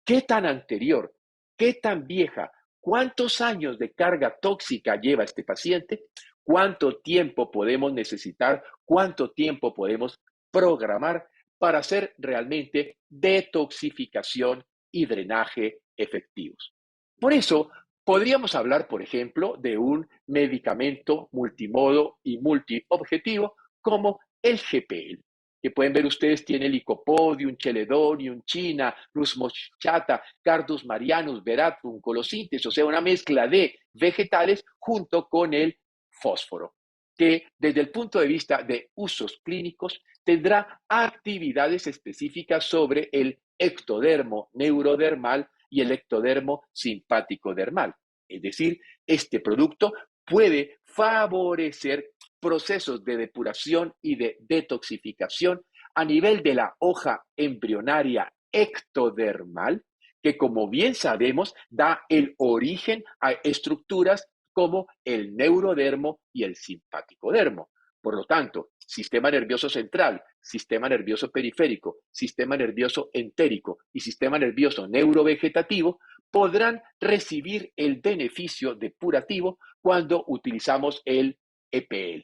qué tan anterior, qué tan vieja, cuántos años de carga tóxica lleva este paciente, cuánto tiempo podemos necesitar, cuánto tiempo podemos programar para hacer realmente detoxificación y drenaje efectivos. Por eso, podríamos hablar, por ejemplo, de un medicamento multimodo y multiobjetivo como el GPL, que pueden ver ustedes tiene Licopodium, Cheledonium, China, Rusmochata, Cardus marianus, Veratrum, Colosintes, o sea, una mezcla de vegetales junto con el fósforo, que desde el punto de vista de usos clínicos tendrá actividades específicas sobre el ectodermo neurodermal y el ectodermo simpático dermal. Es decir, este producto puede favorecer procesos de depuración y de detoxificación a nivel de la hoja embrionaria ectodermal, que como bien sabemos da el origen a estructuras como el neurodermo y el simpático dermo. Por lo tanto, sistema nervioso central, sistema nervioso periférico, sistema nervioso entérico y sistema nervioso neurovegetativo podrán recibir el beneficio depurativo cuando utilizamos el EPL.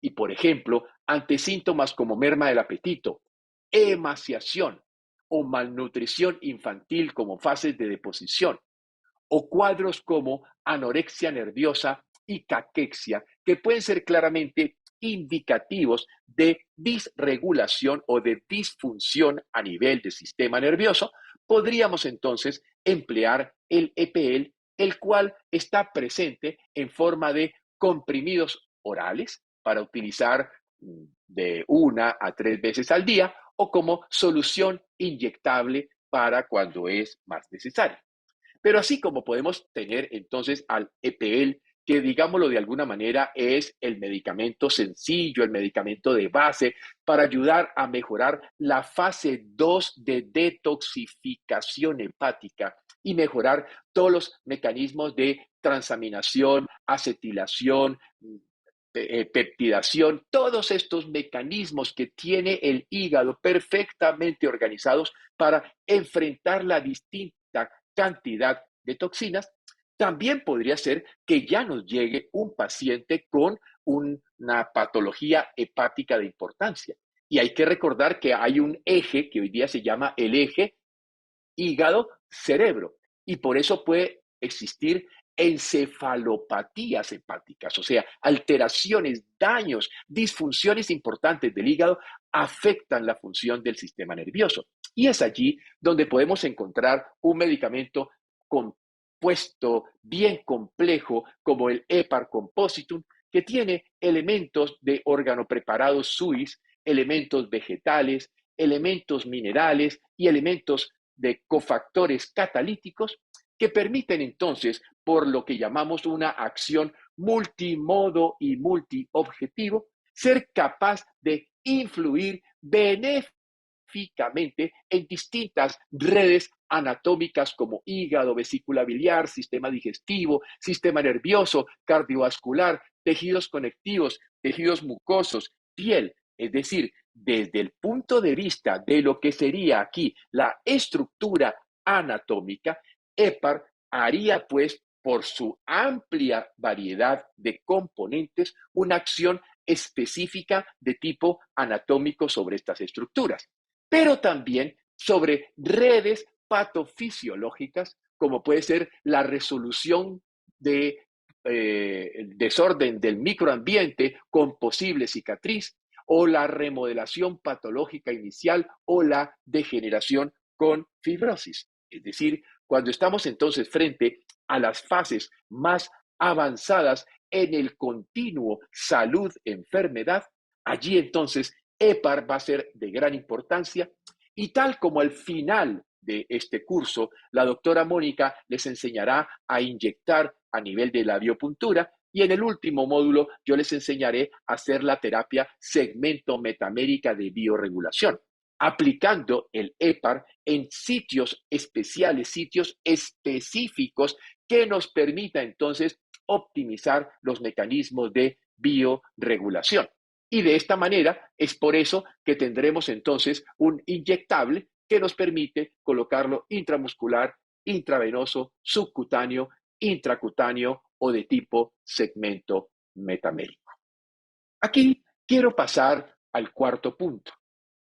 Y por ejemplo, ante síntomas como merma del apetito, emaciación o malnutrición infantil como fases de deposición, o cuadros como anorexia nerviosa y caquexia, que pueden ser claramente indicativos de disregulación o de disfunción a nivel del sistema nervioso, podríamos entonces emplear el EPL, el cual está presente en forma de comprimidos orales para utilizar de 1 a 3 veces al día o como solución inyectable para cuando es más necesario. Pero así como podemos tener entonces al EPL, que digámoslo de alguna manera es el medicamento sencillo, el medicamento de base para ayudar a mejorar la fase 2 de detoxificación hepática y mejorar todos los mecanismos de transaminación, acetilación, peptidación, todos estos mecanismos que tiene el hígado perfectamente organizados para enfrentar la distinta cantidad de toxinas. También podría ser que ya nos llegue un paciente con una patología hepática de importancia. Y hay que recordar que hay un eje que hoy día se llama el eje hígado-cerebro. Y por eso puede existir encefalopatías hepáticas, o sea, alteraciones, daños, disfunciones importantes del hígado afectan la función del sistema nervioso. Y es allí donde podemos encontrar un medicamento compuesto bien complejo como el Heparc Compositum, que tiene elementos de órgano preparado suis, elementos vegetales, elementos minerales y elementos de cofactores catalíticos que permiten entonces, por lo que llamamos una acción multimodo y multiobjetivo, ser capaz de influir benéficamente en distintas redes anatómicas como hígado, vesícula biliar, sistema digestivo, sistema nervioso, cardiovascular, tejidos conectivos, tejidos mucosos, piel. Es decir, desde el punto de vista de lo que sería aquí la estructura anatómica, Heparc haría pues por su amplia variedad de componentes una acción específica de tipo anatómico sobre estas estructuras, pero también sobre redes patofisiológicas, como puede ser la resolución de desorden del microambiente con posible cicatriz, o la remodelación patológica inicial o la degeneración con fibrosis. Es decir, cuando estamos entonces frente a las fases más avanzadas en el continuo salud-enfermedad, allí entonces Heparc va a ser de gran importancia y tal como al final de este curso, la doctora Mónica les enseñará a inyectar a nivel de la biopuntura y en el último módulo yo les enseñaré a hacer la terapia segmento metamérica de bioregulación, aplicando el Heparc en sitios especiales, sitios específicos que nos permita entonces optimizar los mecanismos de bioregulación. Y de esta manera es por eso que tendremos entonces un inyectable que nos permite colocarlo intramuscular, intravenoso, subcutáneo, intracutáneo o de tipo segmento metamérico. Aquí quiero pasar al cuarto punto,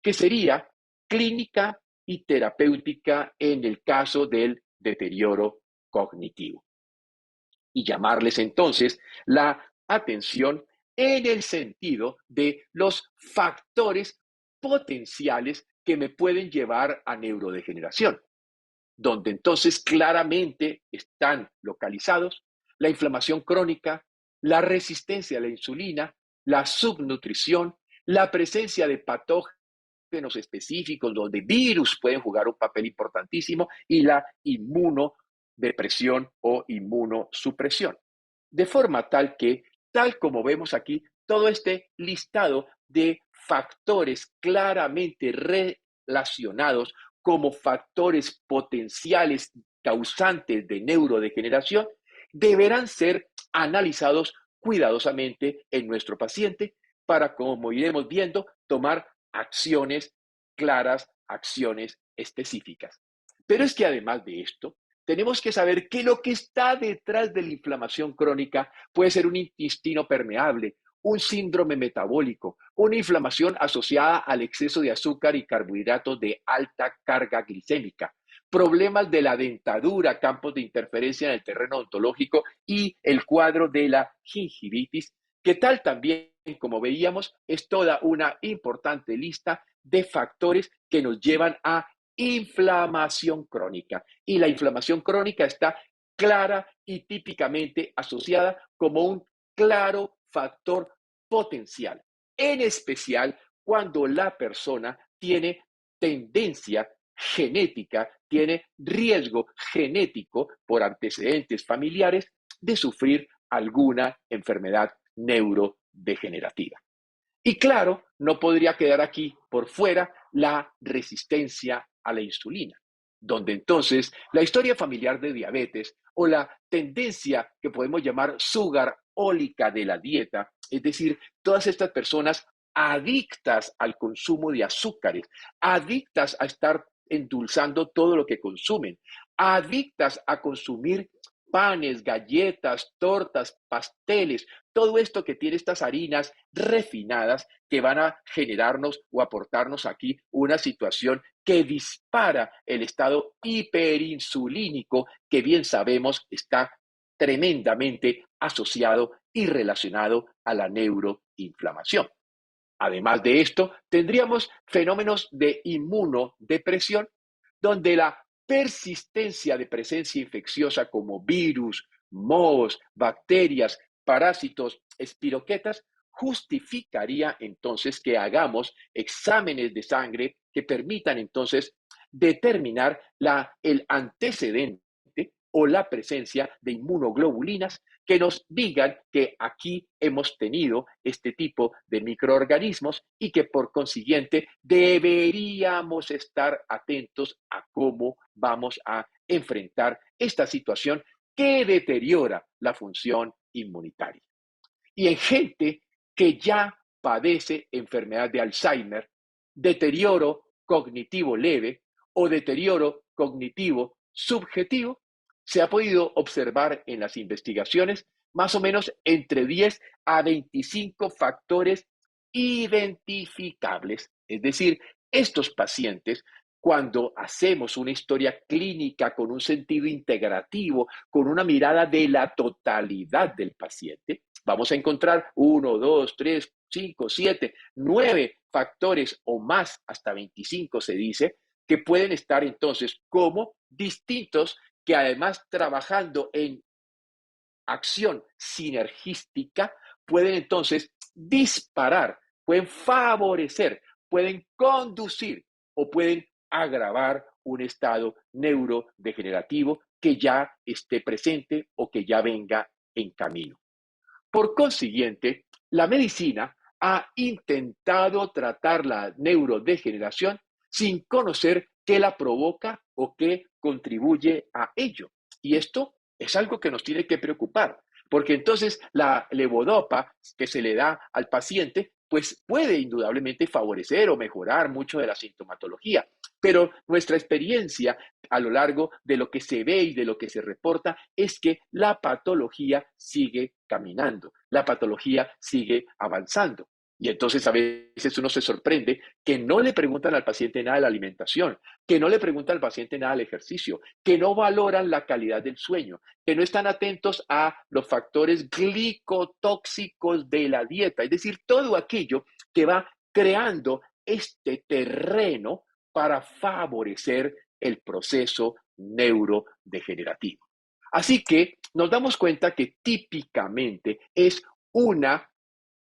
que sería clínica y terapéutica en el caso del deterioro cognitivo. Y llamarles entonces la atención en el sentido de los factores potenciales que me pueden llevar a neurodegeneración, donde entonces claramente están localizados la inflamación crónica, la resistencia a la insulina, la subnutrición, la presencia de patógenos específicos donde virus pueden jugar un papel importantísimo y la inmunodepresión o inmunosupresión. De forma tal que, tal como vemos aquí, todo este listado de factores claramente relacionados como factores potenciales causantes de neurodegeneración deberán ser analizados cuidadosamente en nuestro paciente para, como iremos viendo, tomar acciones claras, acciones específicas. Pero es que además de esto, tenemos que saber que lo que está detrás de la inflamación crónica puede ser un intestino permeable, un síndrome metabólico, una inflamación asociada al exceso de azúcar y carbohidratos de alta carga glicémica, problemas de la dentadura, campos de interferencia en el terreno ontológico y el cuadro de la gingivitis, que tal también, como veíamos, es toda una importante lista de factores que nos llevan a inflamación crónica. Y la inflamación crónica está clara y típicamente asociada como un claro factor potencial, en especial cuando la persona tiene tendencia genética, tiene riesgo genético por antecedentes familiares de sufrir alguna enfermedad neurodegenerativa. Y claro, no podría quedar aquí por fuera la resistencia a la insulina, donde entonces la historia familiar de diabetes o la tendencia que podemos llamar sugarólica de la dieta, es decir, todas estas personas adictas al consumo de azúcares, adictas a estar endulzando todo lo que consumen, adictas a consumir panes, galletas, tortas, pasteles, todo esto que tiene estas harinas refinadas que van a generarnos o aportarnos aquí una situación que dispara el estado hiperinsulínico que bien sabemos está tremendamente asociado y relacionado a la neuroinflamación. Además de esto, tendríamos fenómenos de inmunodepresión, donde la persistencia de presencia infecciosa como virus, mohos, bacterias, parásitos, espiroquetas, justificaría entonces que hagamos exámenes de sangre que permitan entonces determinar el antecedente o la presencia de inmunoglobulinas que nos digan que aquí hemos tenido este tipo de microorganismos y que por consiguiente deberíamos estar atentos a cómo vamos a enfrentar esta situación que deteriora la función inmunitaria. Y en gente que ya padece enfermedad de Alzheimer, deterioro cognitivo leve o deterioro cognitivo subjetivo, se ha podido observar en las investigaciones más o menos entre 10 a 25 factores identificables. Es decir, estos pacientes, cuando hacemos una historia clínica con un sentido integrativo, con una mirada de la totalidad del paciente, vamos a encontrar 1, 2, 3, 5, 7, 9 factores o más, hasta 25 se dice, que pueden estar entonces como distintos, que además trabajando en acción sinergística, pueden entonces disparar, pueden favorecer, pueden conducir o pueden agravar un estado neurodegenerativo que ya esté presente o que ya venga en camino. Por consiguiente, la medicina ha intentado tratar la neurodegeneración sin conocer qué la provoca o qué contribuye a ello. Y esto es algo que nos tiene que preocupar, porque entonces la levodopa que se le da al paciente pues puede indudablemente favorecer o mejorar mucho de la sintomatología, pero nuestra experiencia a lo largo de lo que se ve y de lo que se reporta es que la patología sigue caminando, la patología sigue avanzando. Y entonces a veces uno se sorprende que no le preguntan al paciente nada de la alimentación, que no le preguntan al paciente nada del ejercicio, que no valoran la calidad del sueño, que no están atentos a los factores glicotóxicos de la dieta, es decir, todo aquello que va creando este terreno para favorecer el proceso neurodegenerativo. Así que nos damos cuenta que típicamente es una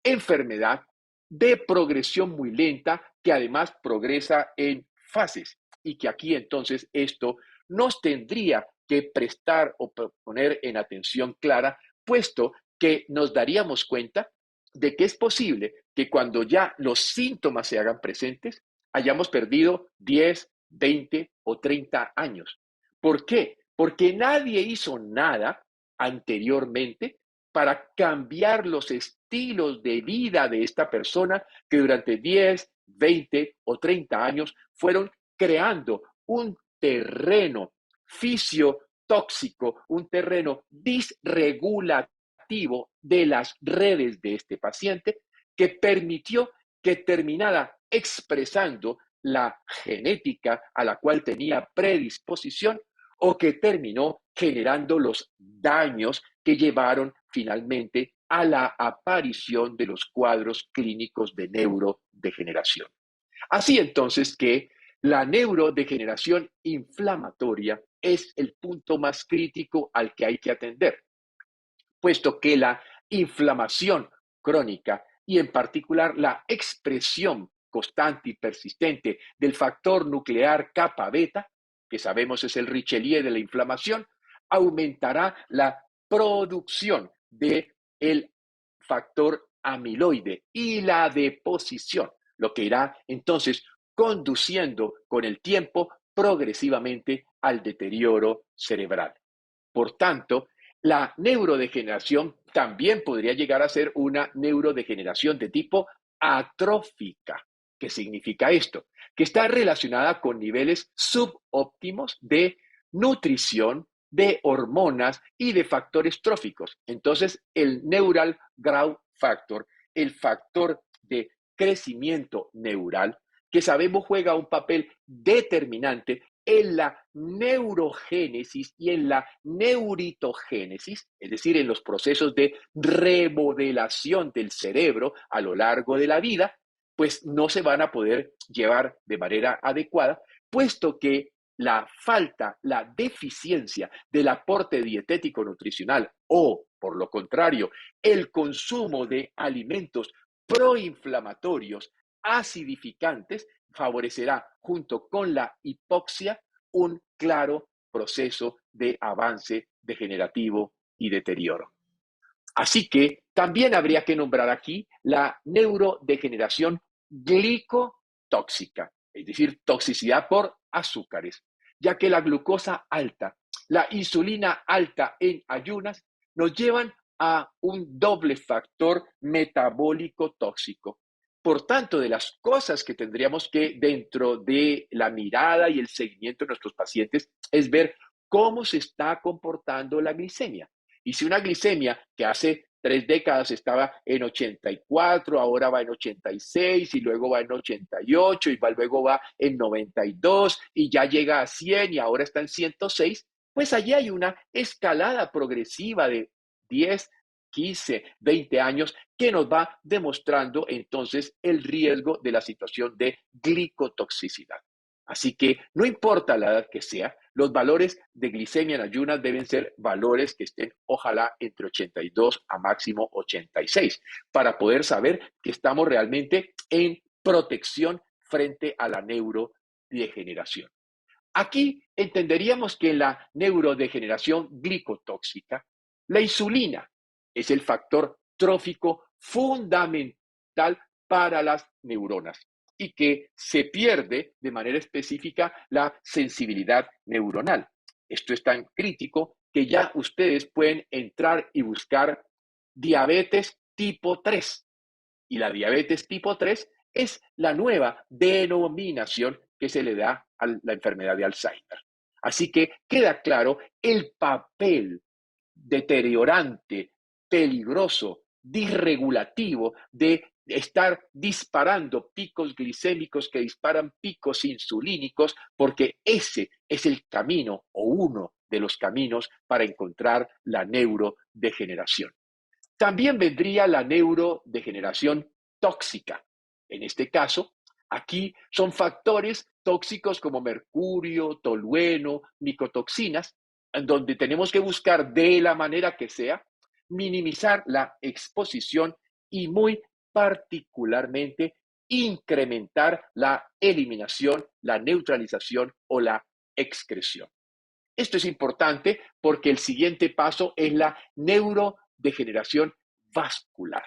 enfermedad de progresión muy lenta que además progresa en fases y que aquí entonces esto nos tendría que prestar o poner en atención clara, puesto que nos daríamos cuenta de que es posible que cuando ya los síntomas se hagan presentes, hayamos perdido 10, 20 o 30 años. ¿Por qué? Porque nadie hizo nada anteriormente para cambiar los estilos de vida de esta persona que durante 10, 20 o 30 años fueron creando un terreno fisiotóxico, un terreno disregulativo de las redes de este paciente que permitió que terminara expresando la genética a la cual tenía predisposición o que terminó generando los daños que llevaron finalmente a la aparición de los cuadros clínicos de neurodegeneración. Así entonces que la neurodegeneración inflamatoria es el punto más crítico al que hay que atender, puesto que la inflamación crónica y en particular la expresión constante y persistente del factor nuclear kappa beta, que sabemos es el Richelieu de la inflamación, aumentará la producción del factor amiloide y la deposición, lo que irá entonces conduciendo con el tiempo progresivamente al deterioro cerebral. Por tanto, la neurodegeneración también podría llegar a ser una neurodegeneración de tipo atrófica. ¿Qué significa esto? Que está relacionada con niveles subóptimos de nutrición, de hormonas y de factores tróficos. Entonces, el neural growth factor, el factor de crecimiento neural, que sabemos juega un papel determinante en la neurogénesis y en la neuritogénesis, es decir, en los procesos de remodelación del cerebro a lo largo de la vida, pues no se van a poder llevar de manera adecuada, puesto que la falta, la deficiencia del aporte dietético nutricional o, por lo contrario, el consumo de alimentos proinflamatorios, acidificantes, favorecerá junto con la hipoxia un claro proceso de avance degenerativo y deterioro. Así que también habría que nombrar aquí la neurodegeneración glicotóxica, es decir, toxicidad por azúcares, ya que la glucosa alta, la insulina alta en ayunas nos llevan a un doble factor metabólico tóxico. Por tanto, de las cosas que tendríamos que, dentro de la mirada y el seguimiento de nuestros pacientes, es ver cómo se está comportando la glicemia. Y si una glicemia que hace 3 décadas estaba en 84, ahora va en 86 y luego va en 88 y luego va en 92 y ya llega a 100 y ahora está en 106, pues allí hay una escalada progresiva de 10, 15, 20 años que nos va demostrando entonces el riesgo de la situación de glicotoxicidad. Así que no importa la edad que sea, los valores de glicemia en ayunas deben ser valores que estén, ojalá, entre 82 a máximo 86, para poder saber que estamos realmente en protección frente a la neurodegeneración. Aquí entenderíamos que en la neurodegeneración glicotóxica, la insulina es el factor trófico fundamental para las neuronas y que se pierde de manera específica la sensibilidad neuronal. Esto es tan crítico que ya ustedes pueden entrar y buscar diabetes tipo 3. Y la diabetes tipo 3 es la nueva denominación que se le da a la enfermedad de Alzheimer. Así que queda claro el papel deteriorante, peligroso, disregulativo de estar disparando picos glicémicos que disparan picos insulínicos, porque ese es el camino o uno de los caminos para encontrar la neurodegeneración. También vendría la neurodegeneración tóxica. En este caso, aquí son factores tóxicos como mercurio, tolueno, micotoxinas, en donde tenemos que buscar de la manera que sea minimizar la exposición y muy particularmente incrementar la eliminación, la neutralización o la excreción. Esto es importante porque el siguiente paso es la neurodegeneración vascular.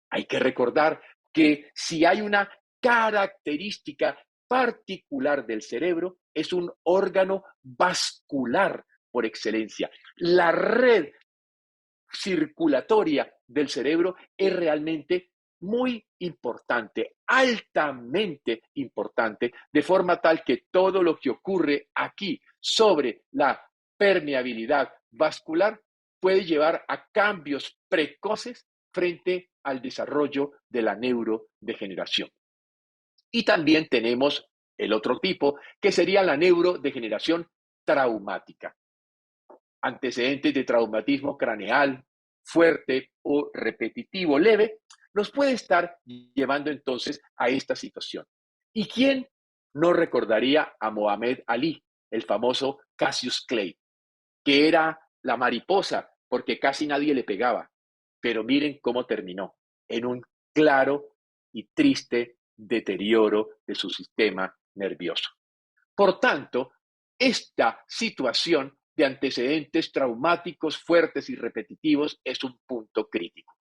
Hay que recordar que si hay una característica particular del cerebro, es un órgano vascular por excelencia. La red circulatoria del cerebro es realmente muy importante, altamente importante, de forma tal que todo lo que ocurre aquí sobre la permeabilidad vascular puede llevar a cambios precoces frente al desarrollo de la neurodegeneración. Y también tenemos el otro tipo, que sería la neurodegeneración traumática. Antecedentes de traumatismo craneal fuerte o repetitivo leve, nos puede estar llevando entonces a esta situación. ¿Y quién no recordaría a Mohamed Ali, el famoso Cassius Clay, que era la mariposa porque casi nadie le pegaba? Pero miren cómo terminó, en un claro y triste deterioro de su sistema nervioso. Por tanto, esta situación de antecedentes traumáticos fuertes y repetitivos es un punto crítico.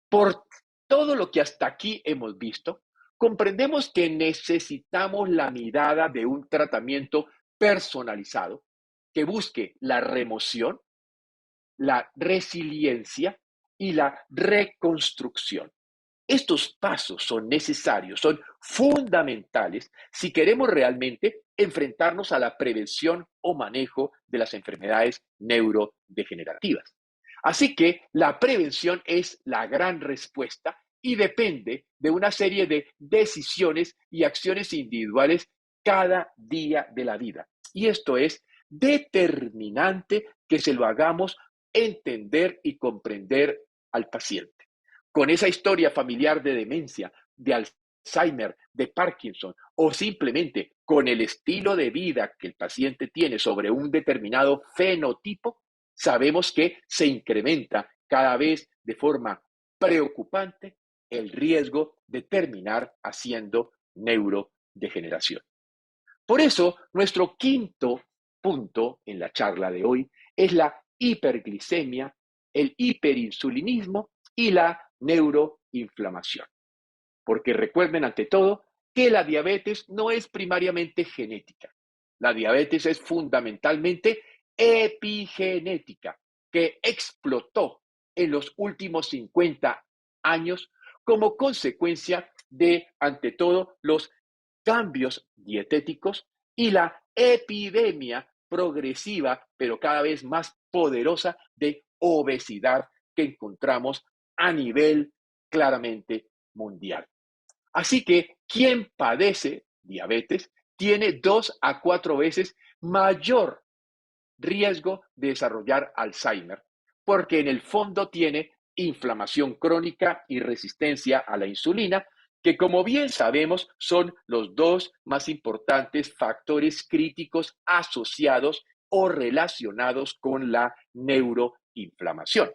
Por todo lo que hasta aquí hemos visto, comprendemos que necesitamos la mirada de un tratamiento personalizado que busque la remoción, la resiliencia y la reconstrucción. Estos pasos son necesarios, son fundamentales si queremos realmente enfrentarnos a la prevención o manejo de las enfermedades neurodegenerativas. Así que la prevención es la gran respuesta y depende de una serie de decisiones y acciones individuales cada día de la vida. Y esto es determinante que se lo hagamos entender y comprender al paciente. Con esa historia familiar de demencia, de Alzheimer, de Parkinson, o simplemente con el estilo de vida que el paciente tiene sobre un determinado fenotipo, sabemos que se incrementa cada vez de forma preocupante el riesgo de terminar haciendo neurodegeneración. Por eso, nuestro quinto punto en la charla de hoy es la hiperglicemia, el hiperinsulinismo y la neuroinflamación. Porque recuerden ante todo que la diabetes no es primariamente genética. La diabetes es fundamentalmente epigenética, que explotó en los últimos 50 años como consecuencia de, ante todo, los cambios dietéticos y la epidemia progresiva, pero cada vez más poderosa, de obesidad que encontramos a nivel claramente mundial. Así que quien padece diabetes tiene 2 a 4 veces mayor riesgo de desarrollar Alzheimer, porque en el fondo tiene inflamación crónica y resistencia a la insulina, que como bien sabemos son los 2 más importantes factores críticos asociados o relacionados con la neuroinflamación.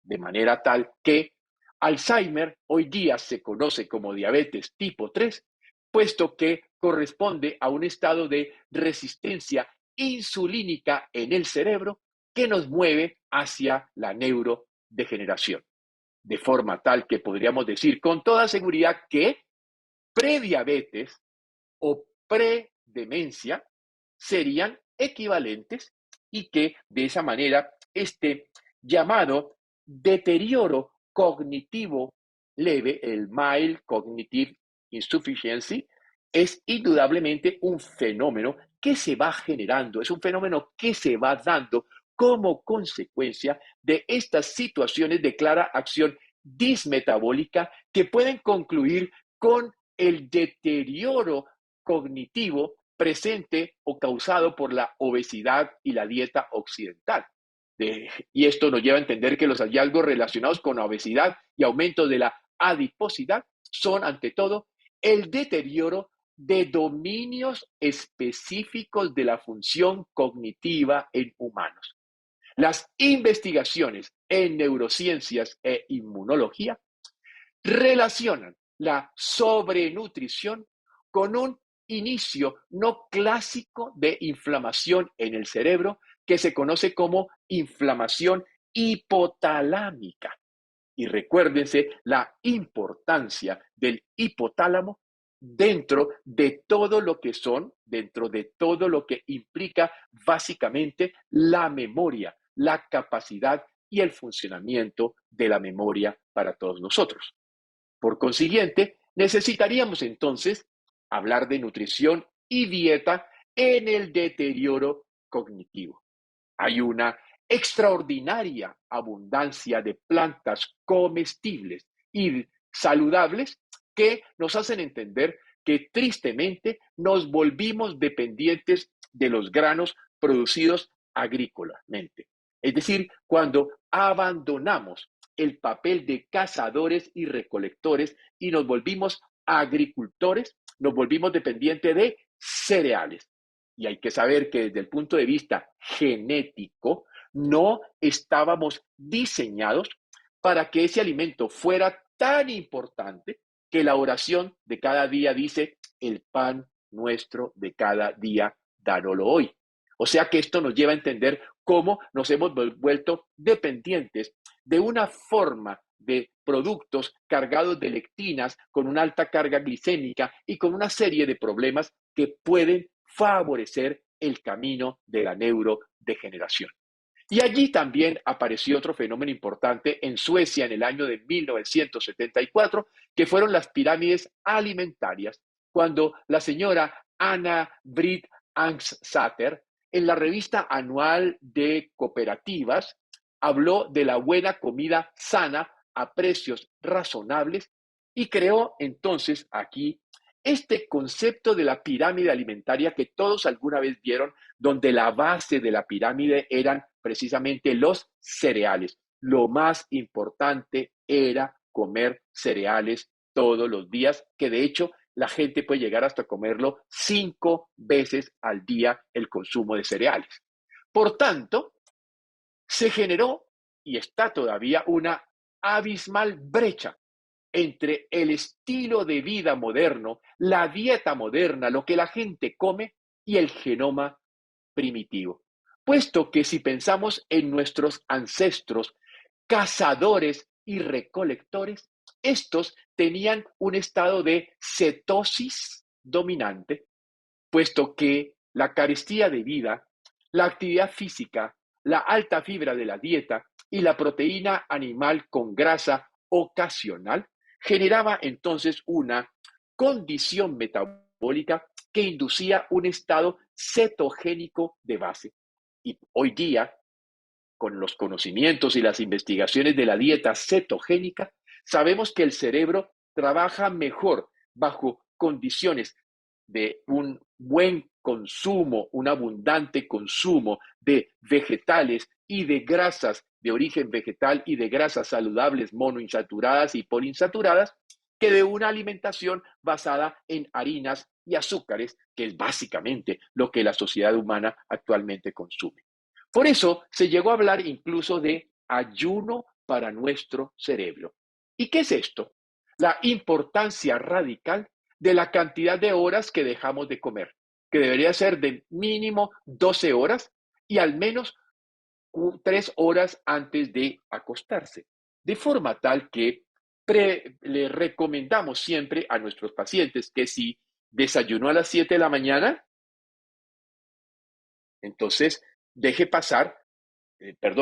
De manera tal que Alzheimer hoy día se conoce como diabetes tipo 3, puesto que corresponde a un estado de resistencia insulínica en el cerebro que nos mueve hacia la neurodegeneración. De forma tal que podríamos decir con toda seguridad que prediabetes o predemencia serían equivalentes y que de esa manera este llamado deterioro cognitivo leve, el mild cognitive insufficiency, es indudablemente un fenómeno que se va generando, es un fenómeno que se va dando como consecuencia de estas situaciones de clara acción dismetabólica que pueden concluir con el deterioro cognitivo presente o causado por la obesidad y la dieta occidental. Y esto nos lleva a entender que los hallazgos relacionados con la obesidad y aumento de la adiposidad son, ante todo, el deterioro de dominios específicos de la función cognitiva en humanos. Las investigaciones en neurociencias e inmunología relacionan la sobrenutrición con un inicio no clásico de inflamación en el cerebro que se conoce como inflamación hipotalámica. Y recuérdense la importancia del hipotálamo dentro de todo lo que son, dentro de todo lo que implica básicamente la memoria, la capacidad y el funcionamiento de la memoria para todos nosotros. Por consiguiente, necesitaríamos entonces hablar de nutrición y dieta en el deterioro cognitivo. Hay una extraordinaria abundancia de plantas comestibles y saludables que nos hacen entender que tristemente nos volvimos dependientes de los granos producidos agrícolamente. Es decir, cuando abandonamos el papel de cazadores y recolectores y nos volvimos agricultores, nos volvimos dependientes de cereales. Y hay que saber que desde el punto de vista genético, no estábamos diseñados para que ese alimento fuera tan importante que la oración de cada día dice, el pan nuestro de cada día, dánoslo hoy. O sea que esto nos lleva a entender cómo nos hemos vuelto dependientes de una forma de productos cargados de lectinas con una alta carga glicémica y con una serie de problemas que pueden favorecer el camino de la neurodegeneración. Y allí también apareció otro fenómeno importante en Suecia en el año de 1974, que fueron las pirámides alimentarias, cuando la señora Anna-Britt Angstsater, en la revista anual de cooperativas, habló de la buena comida sana a precios razonables y creó entonces aquí este concepto de la pirámide alimentaria que todos alguna vez vieron, donde la base de la pirámide eran precisamente los cereales. Lo más importante era comer cereales todos los días, que de hecho la gente puede llegar hasta comerlo 5 veces al día el consumo de cereales. Por tanto, se generó y está todavía una abismal brecha entre el estilo de vida moderno, la dieta moderna, lo que la gente come y el genoma primitivo. Puesto que si pensamos en nuestros ancestros, cazadores y recolectores, estos tenían un estado de cetosis dominante, puesto que la carestía de vida, la actividad física, la alta fibra de la dieta y la proteína animal con grasa ocasional generaba entonces una condición metabólica que inducía un estado cetogénico de base. Y hoy día, con los conocimientos y las investigaciones de la dieta cetogénica, sabemos que el cerebro trabaja mejor bajo condiciones de un buen consumo, un abundante consumo de vegetales y de grasas de origen vegetal y de grasas saludables monoinsaturadas y poliinsaturadas, que de una alimentación basada en harinas y azúcares, que es básicamente lo que la sociedad humana actualmente consume. Por eso se llegó a hablar incluso de ayuno para nuestro cerebro. ¿Y qué es esto? La importancia radical de la cantidad de horas que dejamos de comer, que debería ser de mínimo 12 horas y al menos 3 horas antes de acostarse. De forma tal que le recomendamos siempre a nuestros pacientes que si desayunó a las 7 de la mañana, entonces deje pasar,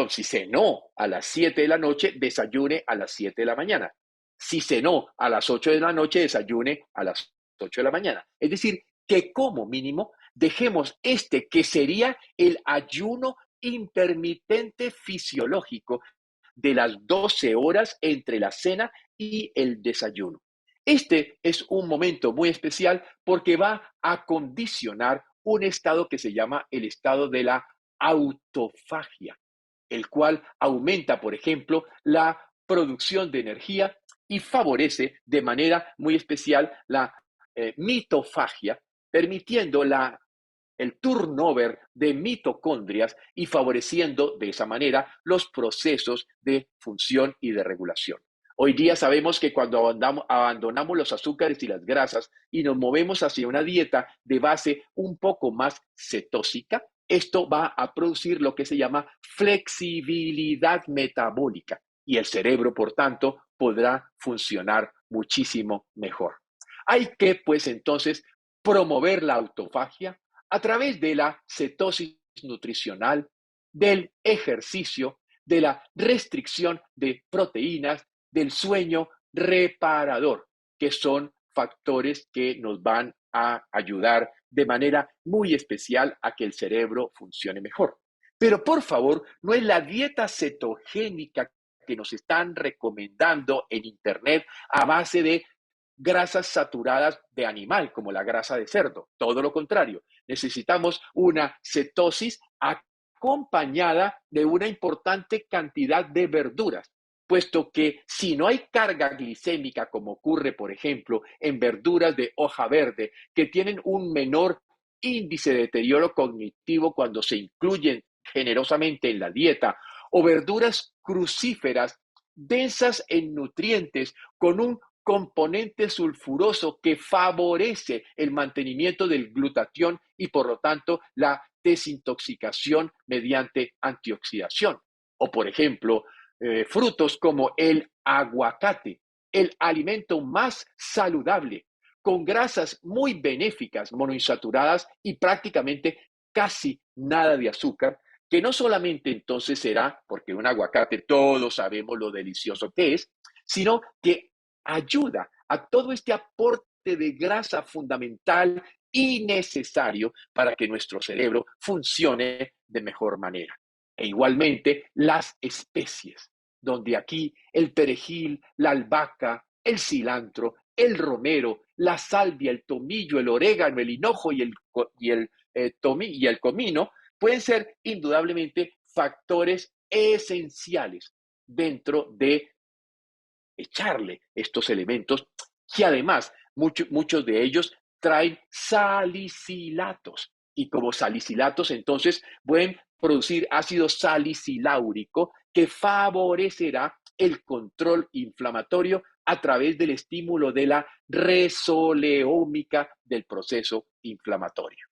si cenó a las 7 de la noche, desayune a las 7 de la mañana. Si cenó a las 8 de la noche, desayune a las 8 de la mañana. Es decir, que como mínimo dejemos que sería el ayuno intermitente fisiológico de las 12 horas entre la cena y el desayuno. Este es un momento muy especial porque va a condicionar un estado que se llama el estado de la autofagia, el cual aumenta, por ejemplo, la producción de energía y favorece de manera muy especial la mitofagia, permitiendo el turnover de mitocondrias y favoreciendo de esa manera los procesos de función y de regulación. Hoy día sabemos que cuando abandonamos los azúcares y las grasas y nos movemos hacia una dieta de base un poco más cetósica, esto va a producir lo que se llama flexibilidad metabólica y el cerebro, por tanto, podrá funcionar muchísimo mejor. Hay que, pues, entonces, promover la autofagia a través de la cetosis nutricional, del ejercicio, de la restricción de proteínas, del sueño reparador, que son factores que nos van a ayudar de manera muy especial a que el cerebro funcione mejor. Pero por favor, no es la dieta cetogénica que nos están recomendando en Internet a base de grasas saturadas de animal, como la grasa de cerdo. Todo lo contrario, necesitamos una cetosis acompañada de una importante cantidad de verduras, puesto que si no hay carga glicémica, como ocurre, por ejemplo, en verduras de hoja verde, que tienen un menor índice de deterioro cognitivo cuando se incluyen generosamente en la dieta, o verduras crucíferas densas en nutrientes con un componente sulfuroso que favorece el mantenimiento del glutatión y por lo tanto la desintoxicación mediante antioxidación. O por ejemplo, frutos como el aguacate, el alimento más saludable, con grasas muy benéficas, monoinsaturadas y prácticamente casi nada de azúcar, que no solamente entonces será, porque un aguacate todos sabemos lo delicioso que es, sino que ayuda a todo este aporte de grasa fundamental y necesario para que nuestro cerebro funcione de mejor manera. E igualmente las especies, donde aquí el perejil, la albahaca, el cilantro, el romero, la salvia, el tomillo, el orégano, el hinojo y el comino pueden ser indudablemente factores esenciales dentro de echarle estos elementos que además muchos de ellos traen salicilatos y como salicilatos entonces pueden producir ácido saliciláurico que favorecerá el control inflamatorio a través del estímulo de la resoleómica del proceso inflamatorio.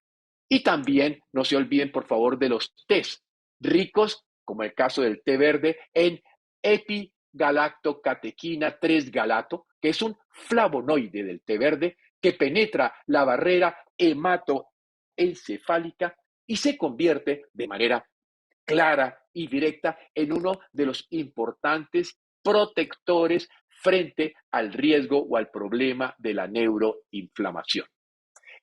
Y también no se olviden, por favor, de los tés ricos, como el caso del té verde, en epigalactocatequina 3-galato, que es un flavonoide del té verde que penetra la barrera hematoencefálica y se convierte de manera clara y directa en uno de los importantes protectores frente al riesgo o al problema de la neuroinflamación.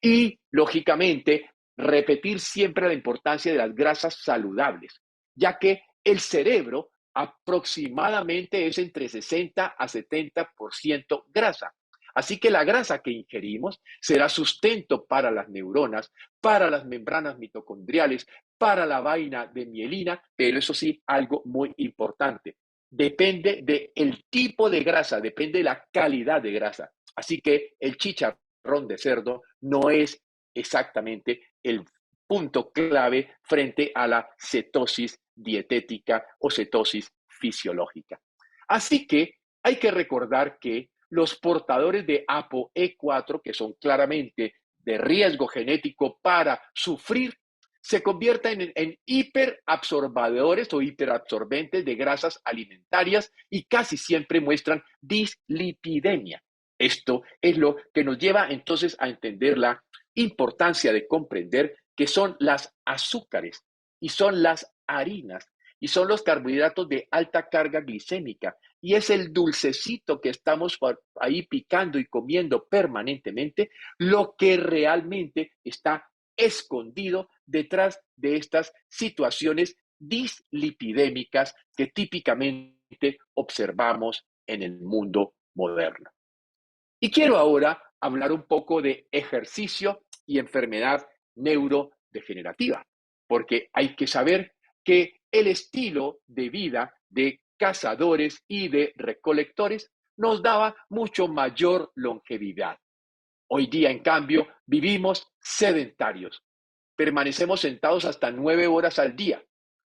Y, lógicamente, repetir siempre la importancia de las grasas saludables, ya que el cerebro aproximadamente es entre 60 a 70% grasa. Así que la grasa que ingerimos será sustento para las neuronas, para las membranas mitocondriales, para la vaina de mielina, pero eso sí, algo muy importante. Depende del tipo de grasa, depende de la calidad de grasa. Así que el chicharrón de cerdo no es exactamente el punto clave frente a la cetosis dietética o cetosis fisiológica. Así que hay que recordar que los portadores de ApoE4, que son claramente de riesgo genético para sufrir, se convierten en hiperabsorbadores o hiperabsorbentes de grasas alimentarias y casi siempre muestran dislipidemia. Esto es lo que nos lleva entonces a entender la importancia de comprender que son las azúcares y son las harinas y son los carbohidratos de alta carga glicémica y es el dulcecito que estamos ahí picando y comiendo permanentemente lo que realmente está escondido detrás de estas situaciones dislipidémicas que típicamente observamos en el mundo moderno. Y quiero ahora hablar un poco de ejercicio y enfermedad neurodegenerativa, porque hay que saber que el estilo de vida de cazadores y de recolectores nos daba mucho mayor longevidad. Hoy día, en cambio, vivimos sedentarios. Permanecemos sentados hasta 9 horas al día.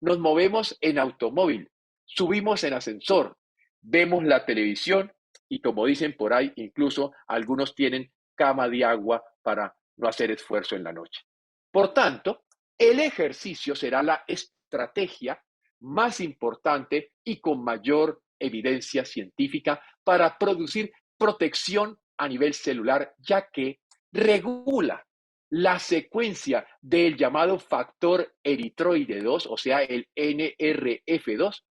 Nos movemos en automóvil, subimos en ascensor, vemos la televisión y como dicen por ahí, incluso algunos tienen cama de agua para no hacer esfuerzo en la noche. Por tanto, el ejercicio será la estrategia más importante y con mayor evidencia científica para producir protección a nivel celular, ya que regula la secuencia del llamado factor eritroide 2, o sea, el NRF2,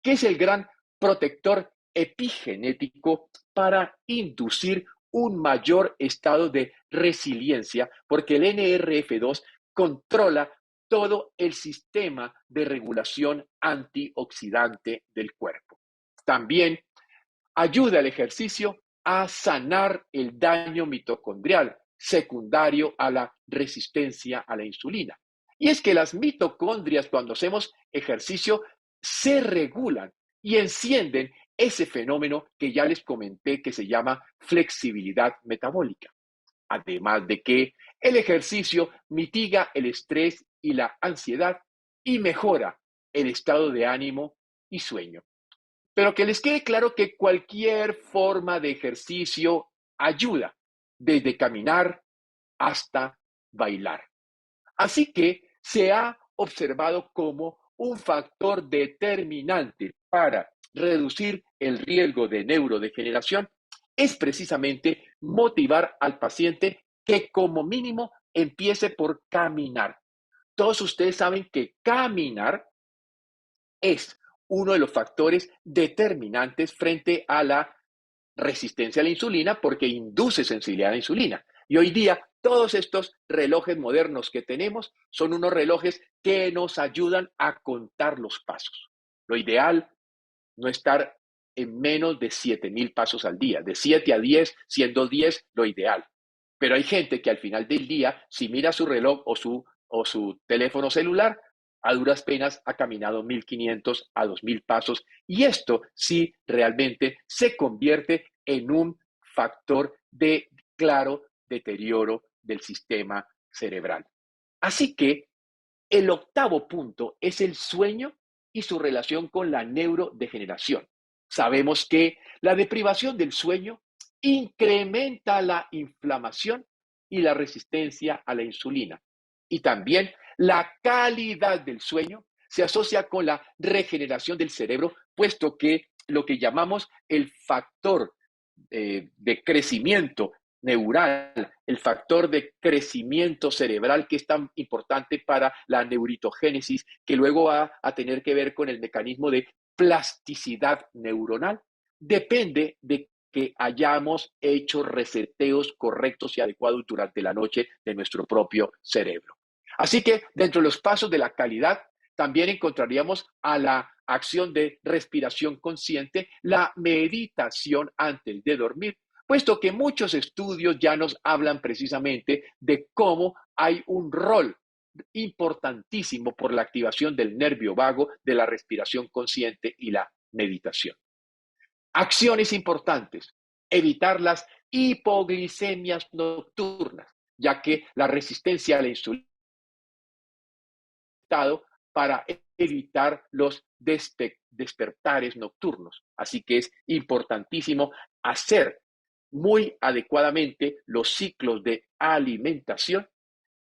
que es el gran protector epigenético para inducir un mayor estado de resiliencia, porque el NRF2 controla todo el sistema de regulación antioxidante del cuerpo. También ayuda el ejercicio a sanar el daño mitocondrial secundario a la resistencia a la insulina. Y es que las mitocondrias, cuando hacemos ejercicio, se regulan y encienden ese fenómeno que ya les comenté que se llama flexibilidad metabólica. Además de que el ejercicio mitiga el estrés y la ansiedad y mejora el estado de ánimo y sueño. Pero que les quede claro que cualquier forma de ejercicio ayuda, desde caminar hasta bailar. Así que se ha observado como un factor determinante para reducir el riesgo de neurodegeneración es precisamente motivar al paciente que como mínimo empiece por caminar. Todos ustedes saben que caminar es uno de los factores determinantes frente a la resistencia a la insulina porque induce sensibilidad a la insulina. Y hoy día todos estos relojes modernos que tenemos son unos relojes que nos ayudan a contar los pasos. Lo ideal, no estar en menos de 7.000 pasos al día, de 7 a 10, siendo 10 lo ideal. Pero hay gente que al final del día, si mira su reloj o su teléfono celular, a duras penas ha caminado 1.500 a 2.000 pasos, y esto sí realmente se convierte en un factor de claro deterioro del sistema cerebral. Así que el octavo punto es el sueño y su relación con la neurodegeneración. Sabemos que la deprivación del sueño incrementa la inflamación y la resistencia a la insulina. Y también la calidad del sueño se asocia con la regeneración del cerebro, puesto que lo que llamamos el factor de crecimiento neural, el factor de crecimiento cerebral que es tan importante para la neuritogénesis, que luego va a tener que ver con el mecanismo de plasticidad neuronal, depende de que hayamos hecho reseteos correctos y adecuados durante la noche de nuestro propio cerebro. Así que dentro de los pasos de la calidad también encontraríamos a la acción de respiración consciente, la meditación antes de dormir, puesto que muchos estudios ya nos hablan precisamente de cómo hay un rol importantísimo por la activación del nervio vago, de la respiración consciente y la meditación. Acciones importantes: evitar las hipoglicemias nocturnas, ya que la resistencia a la insulina para evitar los despertares nocturnos. Así que es importantísimo hacer muy adecuadamente los ciclos de alimentación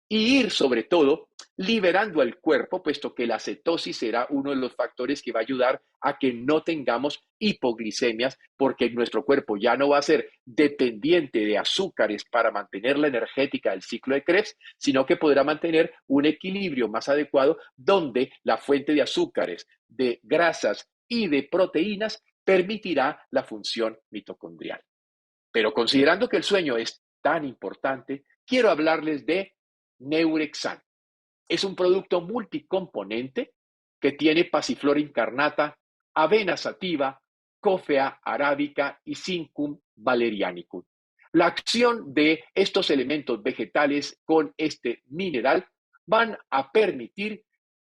y ir sobre todo liberando al cuerpo, puesto que la cetosis será uno de los factores que va a ayudar a que no tengamos hipoglicemias, porque nuestro cuerpo ya no va a ser dependiente de azúcares para mantener la energética del ciclo de Krebs, sino que podrá mantener un equilibrio más adecuado donde la fuente de azúcares, de grasas y de proteínas permitirá la función mitocondrial. Pero considerando que el sueño es tan importante, quiero hablarles de Neurexan. Es un producto multicomponente que tiene pasiflora incarnata, avena sativa, cofea arábica y Zincum valerianicum. La acción de estos elementos vegetales con este mineral van a permitir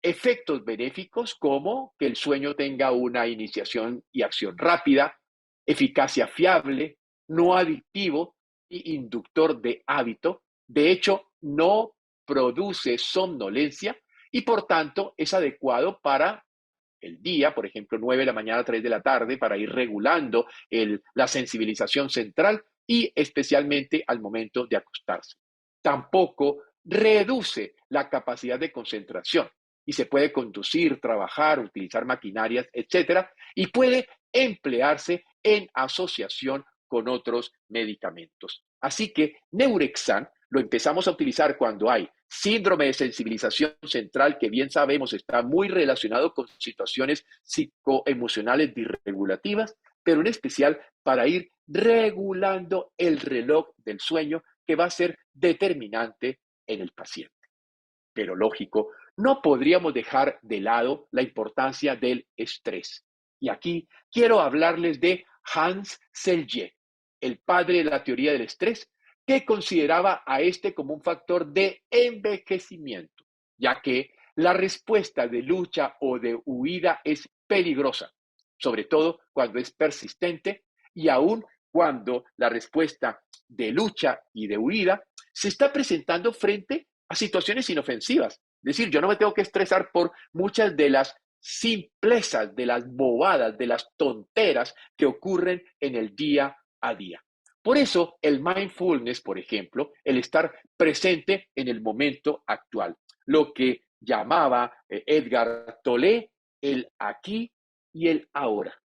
efectos benéficos como que el sueño tenga una iniciación y acción rápida, eficacia fiable, no adictivo y inductor de hábito. De hecho, no produce somnolencia y por tanto es adecuado para el día, por ejemplo, 9 de la mañana a 3 de la tarde, para ir regulando la sensibilización central y especialmente al momento de acostarse. Tampoco reduce la capacidad de concentración y se puede conducir, trabajar, utilizar maquinarias, etcétera, y puede emplearse en asociación con otros medicamentos. Así que Neurexan lo empezamos a utilizar cuando hay síndrome de sensibilización central, que bien sabemos está muy relacionado con situaciones psicoemocionales disregulativas, pero en especial para ir regulando el reloj del sueño, que va a ser determinante en el paciente. Pero lógico, no podríamos dejar de lado la importancia del estrés. Y aquí quiero hablarles de Hans Selye, el padre de la teoría del estrés, que consideraba a este como un factor de envejecimiento, ya que la respuesta de lucha o de huida es peligrosa, sobre todo cuando es persistente y aún cuando la respuesta de lucha y de huida se está presentando frente a situaciones inofensivas. Es decir, yo no me tengo que estresar por muchas de las simplezas, de las bobadas, de las tonteras que ocurren en el día a día. Por eso el mindfulness, por ejemplo, el estar presente en el momento actual, lo que llamaba Edgar Tolle el aquí y el ahora.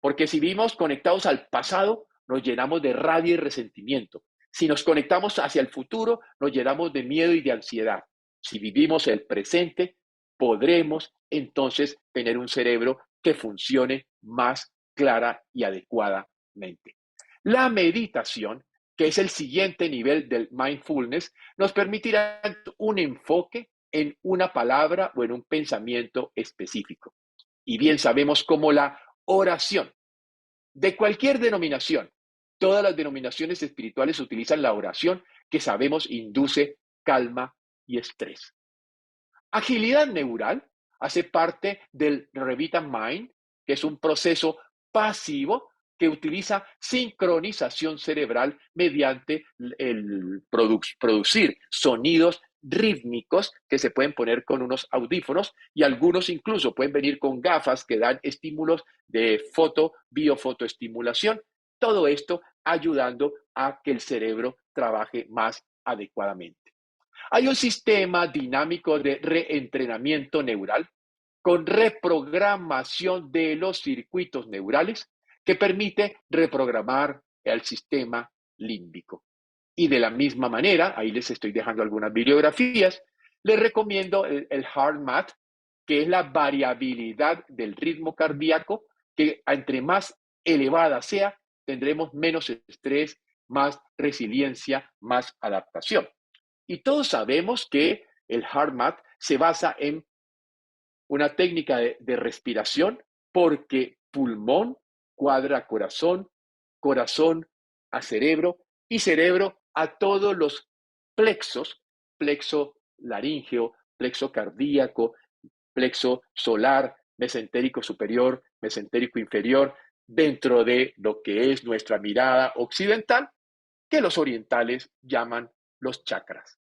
Porque si vivimos conectados al pasado, nos llenamos de rabia y resentimiento. Si nos conectamos hacia el futuro, nos llenamos de miedo y de ansiedad. Si vivimos el presente, podremos entonces tener un cerebro que funcione más clara y adecuadamente. La meditación, que es el siguiente nivel del mindfulness, nos permitirá un enfoque en una palabra o en un pensamiento específico. Y bien sabemos cómo la oración de cualquier denominación. Todas las denominaciones espirituales utilizan la oración que sabemos induce calma y estrés. Agilidad neural hace parte del Revita Mind, que es un proceso pasivo que utiliza sincronización cerebral mediante el producir sonidos rítmicos que se pueden poner con unos audífonos y algunos incluso pueden venir con gafas que dan estímulos de biofotoestimulación. Todo esto ayudando a que el cerebro trabaje más adecuadamente. Hay un sistema dinámico de reentrenamiento neural con reprogramación de los circuitos neurales que permite reprogramar el sistema límbico. Y de la misma manera, ahí les estoy dejando algunas bibliografías, les recomiendo el HeartMath, que es la variabilidad del ritmo cardíaco, que entre más elevada sea, tendremos menos estrés, más resiliencia, más adaptación. Y todos sabemos que el HeartMath se basa en una técnica de respiración porque pulmón cuadra a corazón, corazón a cerebro y cerebro a todos los plexos, plexo laríngeo, plexo cardíaco, plexo solar, mesentérico superior, mesentérico inferior, dentro de lo que es nuestra mirada occidental, que los orientales llaman los chakras.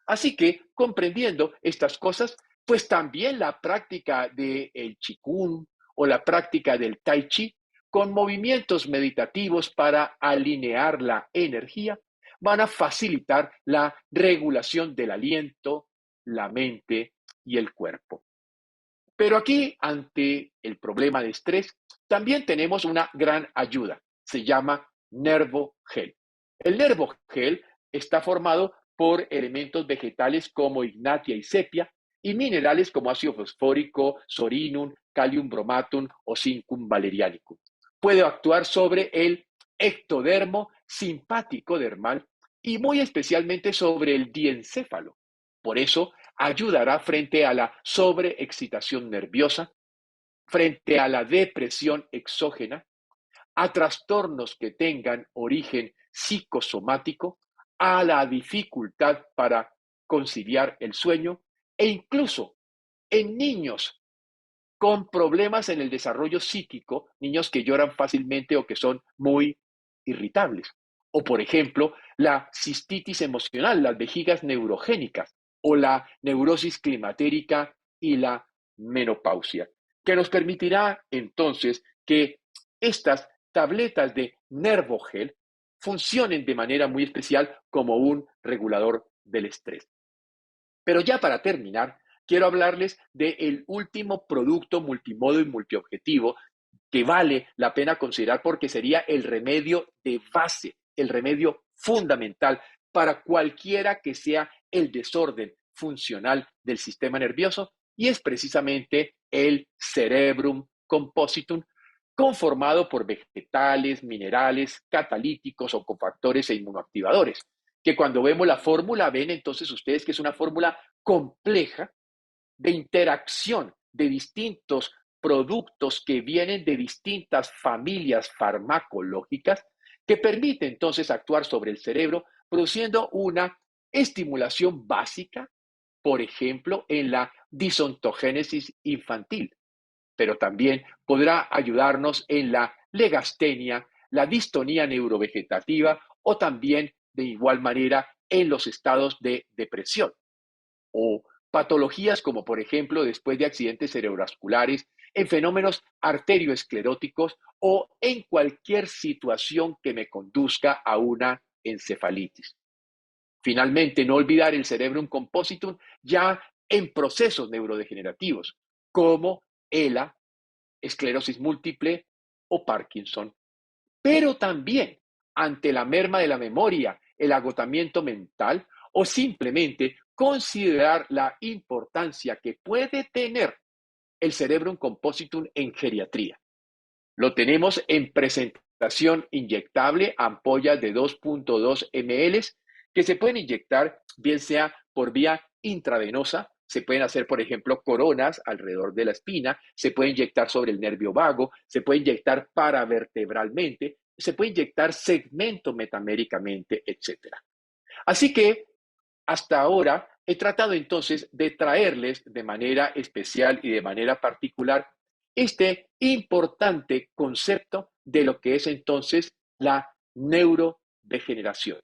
Así que, comprendiendo estas cosas, pues también la práctica del Qigong o la práctica del Tai Chi, con movimientos meditativos para alinear la energía, van a facilitar la regulación del aliento, la mente y el cuerpo. Pero aquí, ante el problema de estrés, también tenemos una gran ayuda. Se llama Nervogel. El Nervogel está formado por elementos vegetales como ignatia y sepia y minerales como ácido fosfórico, sorinum, kalium bromatum o zincum valerianicum. Puede actuar sobre el ectodermo simpático dermal y muy especialmente sobre el diencéfalo. Por eso ayudará frente a la sobreexcitación nerviosa, frente a la depresión exógena, a trastornos que tengan origen psicosomático, a la dificultad para conciliar el sueño e incluso en niños con problemas en el desarrollo psíquico, niños que lloran fácilmente o que son muy irritables. O, por ejemplo, la cistitis emocional, las vejigas neurogénicas, o la neurosis climatérica y la menopausia, que nos permitirá entonces que estas tabletas de Nervogel funcionen de manera muy especial como un regulador del estrés. Pero ya para terminar, quiero hablarles del último producto multimodo y multiobjetivo que vale la pena considerar porque sería el remedio de base, el remedio fundamental para cualquiera que sea el desorden funcional del sistema nervioso, y es precisamente el Cerebrum Compositum, conformado por vegetales, minerales, catalíticos o cofactores e inmunoactivadores, que cuando vemos la fórmula ven entonces ustedes que es una fórmula compleja de interacción de distintos productos que vienen de distintas familias farmacológicas que permite entonces actuar sobre el cerebro produciendo una estimulación básica, por ejemplo, en la disontogénesis infantil, pero también podrá ayudarnos en la legastenia, la distonía neurovegetativa o también de igual manera en los estados de depresión o patologías como por ejemplo después de accidentes cerebrovasculares, en fenómenos arterioescleróticos o en cualquier situación que me conduzca a una encefalitis. Finalmente, no olvidar el Cerebrum Compositum ya en procesos neurodegenerativos como ELA, esclerosis múltiple o Parkinson, pero también ante la merma de la memoria, el agotamiento mental o simplemente considerar la importancia que puede tener el Cerebrum Compositum en geriatría. Lo tenemos en presentación inyectable, ampollas de 2.2 ml que se pueden inyectar bien sea por vía intravenosa se pueden hacer, por ejemplo, coronas alrededor de la espina, se puede inyectar sobre el nervio vago, se puede inyectar paravertebralmente, se puede inyectar segmento metaméricamente, etc. Así que hasta ahora he tratado entonces de traerles de manera especial y de manera particular este importante concepto de lo que es entonces la neurodegeneración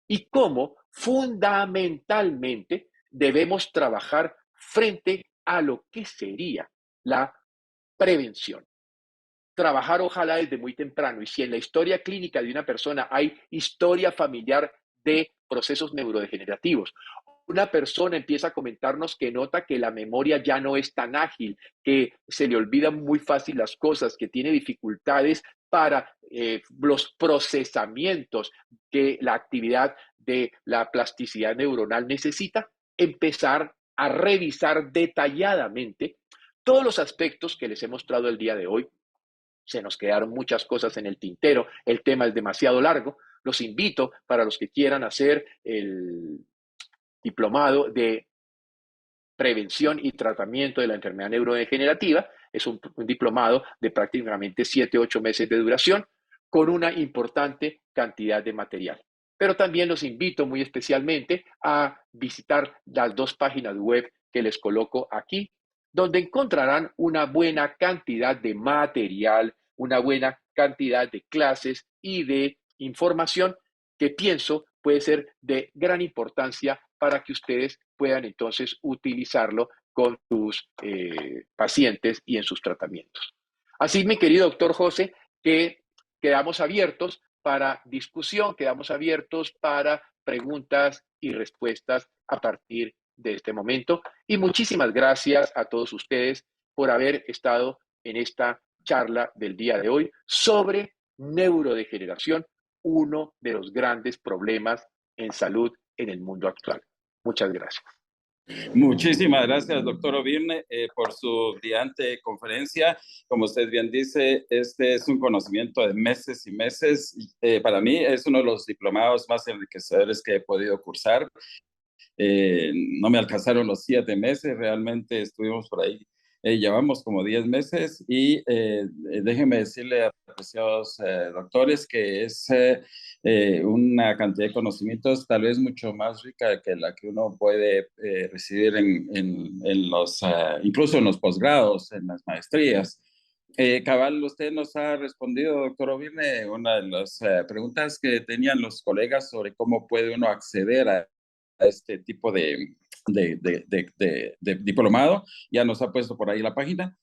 y cómo fundamentalmente debemos trabajar frente a lo que sería la prevención. Trabajar ojalá desde muy temprano, y si en la historia clínica de una persona hay historia familiar de procesos neurodegenerativos, una persona empieza a comentarnos que nota que la memoria ya no es tan ágil, que se le olvidan muy fácil las cosas, que tiene dificultades para los procesamientos que la actividad de la plasticidad neuronal necesita, empezar a revisar detalladamente todos los aspectos que les he mostrado el día de hoy. Se nos quedaron muchas cosas en el tintero, el tema es demasiado largo. Los invito para los que quieran hacer el diplomado de prevención y tratamiento de la enfermedad neurodegenerativa. Es un diplomado de prácticamente 7, 8 meses de duración con una importante cantidad de material. Pero también los invito muy especialmente a visitar las 2 páginas web que les coloco aquí, donde encontrarán una buena cantidad de material, una buena cantidad de clases y de información que pienso puede ser de gran importancia para que ustedes puedan entonces utilizarlo con sus pacientes y en sus tratamientos. Así, mi querido doctor José, que quedamos abiertos para discusión, quedamos abiertos para preguntas y respuestas a partir de este momento. Y muchísimas gracias a todos ustedes por haber estado en esta charla del día de hoy sobre neurodegeneración, uno de los grandes problemas en salud en el mundo actual. Muchas gracias. Muchísimas gracias, doctor Ovirne, por su brillante conferencia. Como usted bien dice, este es un conocimiento de meses y meses. Para mí es uno de los diplomados más enriquecedores que he podido cursar. No me alcanzaron los 7 meses, realmente estuvimos por ahí. Llevamos como 10 meses y déjenme decirle a apreciados doctores que es una cantidad de conocimientos tal vez mucho más rica que la que uno puede recibir en los, incluso en los posgrados, en las maestrías. Cabal, usted nos ha respondido, doctor Ovirne, una de las preguntas que tenían los colegas sobre cómo puede uno acceder a este tipo de diplomado. Ya nos ha puesto por ahí la página.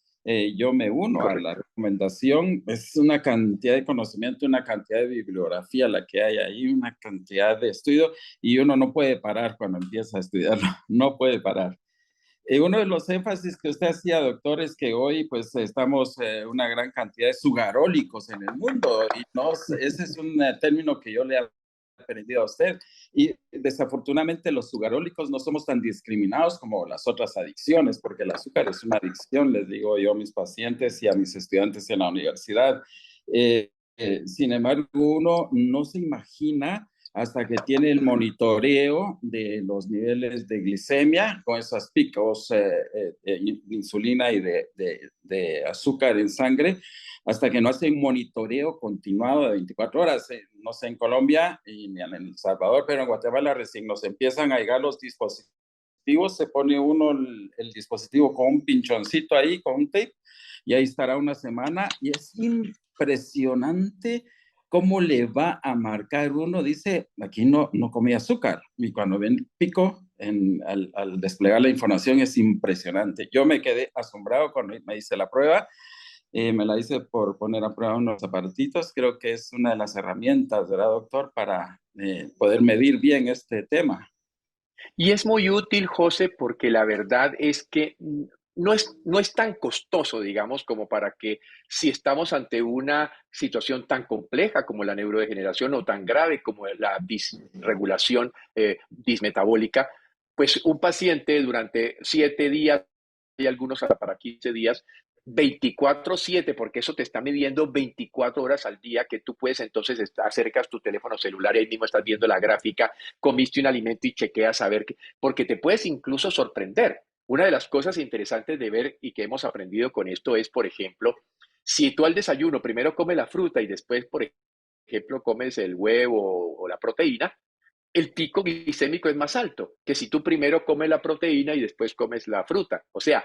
Yo me uno a la recomendación. Es una cantidad de conocimiento, una cantidad de bibliografía la que hay ahí, una cantidad de estudio, y uno no puede parar cuando empieza a estudiarlo, no puede parar. Uno de los énfasis que usted hacía, doctor, es que hoy pues estamos una gran cantidad de sugarólicos en el mundo, y no, ese es un término que yo le he aprendido a usted, y desafortunadamente los sugarólicos no somos tan discriminados como las otras adicciones, porque el azúcar es una adicción, les digo yo a mis pacientes y a mis estudiantes en la universidad. Sin embargo, uno no se imagina hasta que tiene el monitoreo de los niveles de glicemia con esos picos de insulina y de azúcar en sangre, hasta que no hace un monitoreo continuado de 24 horas. No sé en Colombia y ni en El Salvador, pero en Guatemala recién nos empiezan a llegar los dispositivos, se pone uno el dispositivo con un pinchoncito ahí, con un tape, y ahí estará una semana, y es impresionante cómo le va a marcar uno. Dice, aquí no comí azúcar, y cuando ven el pico al desplegar la información es impresionante. Yo me quedé asombrado cuando me hice la prueba. Me la hice por poner a prueba unos aparatitos. Creo que es una de las herramientas, ¿verdad, doctor?, para poder medir bien este tema. Y es muy útil, José, porque la verdad es que no es tan costoso, digamos, como para que si estamos ante una situación tan compleja como la neurodegeneración o tan grave como la disregulación dismetabólica, pues un paciente durante 7 días y algunos hasta para 15 días, 24/7, porque eso te está midiendo 24 horas al día, que tú puedes entonces acercas tu teléfono celular y ahí mismo estás viendo la gráfica, comiste un alimento y chequeas a ver, porque te puedes incluso sorprender. Una de las cosas interesantes de ver y que hemos aprendido con esto es, por ejemplo, si tú al desayuno primero comes la fruta y después, por ejemplo, comes el huevo o la proteína, el pico glicémico es más alto que si tú primero comes la proteína y después comes la fruta. O sea,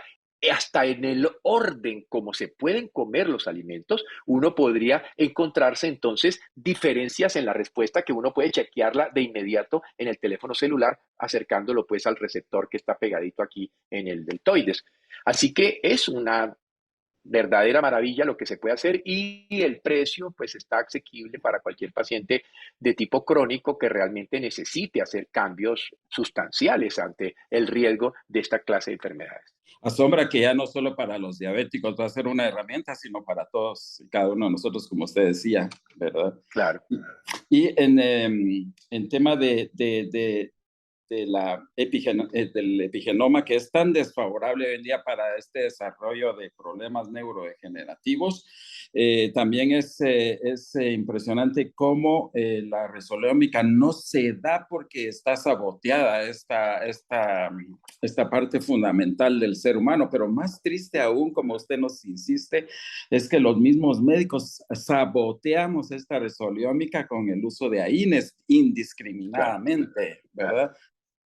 hasta en el orden como se pueden comer los alimentos, uno podría encontrarse entonces diferencias en la respuesta que uno puede chequearla de inmediato en el teléfono celular, acercándolo pues al receptor que está pegadito aquí en el deltoides. Así que es una verdadera maravilla lo que se puede hacer y el precio pues está asequible para cualquier paciente de tipo crónico que realmente necesite hacer cambios sustanciales ante el riesgo de esta clase de enfermedades. Asombra que ya no solo para los diabéticos va a ser una herramienta, sino para todos y cada uno de nosotros, como usted decía, ¿verdad? Claro. Y en tema del epigenoma, que es tan desfavorable hoy en día para este desarrollo de problemas neurodegenerativos, también es impresionante cómo la resoleómica no se da porque está saboteada esta parte fundamental del ser humano, pero más triste aún, como usted nos insiste, es que los mismos médicos saboteamos esta resoleómica con el uso de AINES indiscriminadamente, ¿verdad?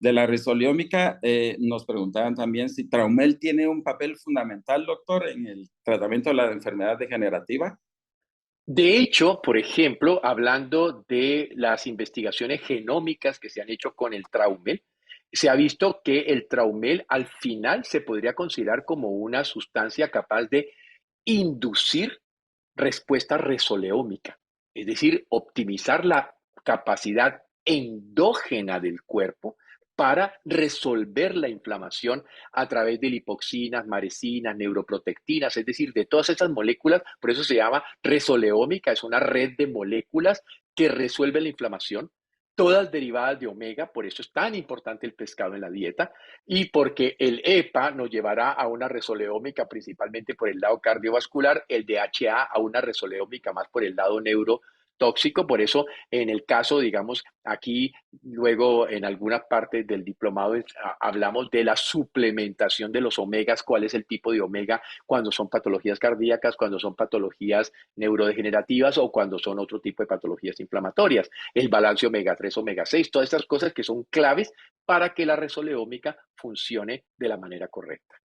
De la resoleómica, nos preguntaban también si Traumel tiene un papel fundamental, doctor, en el tratamiento de la enfermedad degenerativa. De hecho, por ejemplo, hablando de las investigaciones genómicas que se han hecho con el Traumel, se ha visto que el Traumel al final se podría considerar como una sustancia capaz de inducir respuesta resoleómica, es decir, optimizar la capacidad endógena del cuerpo para resolver la inflamación a través de lipoxinas, maresinas, neuroprotectinas, es decir, de todas esas moléculas, por eso se llama resoleómica, es una red de moléculas que resuelve la inflamación, todas derivadas de omega, por eso es tan importante el pescado en la dieta, y porque el EPA nos llevará a una resoleómica principalmente por el lado cardiovascular, el DHA a una resoleómica más por el lado neurotóxico, por eso en el caso, digamos, aquí luego en alguna parte del diplomado hablamos de la suplementación de los omegas, cuál es el tipo de omega cuando son patologías cardíacas, cuando son patologías neurodegenerativas o cuando son otro tipo de patologías inflamatorias, el balance omega 3, omega 6, todas estas cosas que son claves para que la resoleómica funcione de la manera correcta.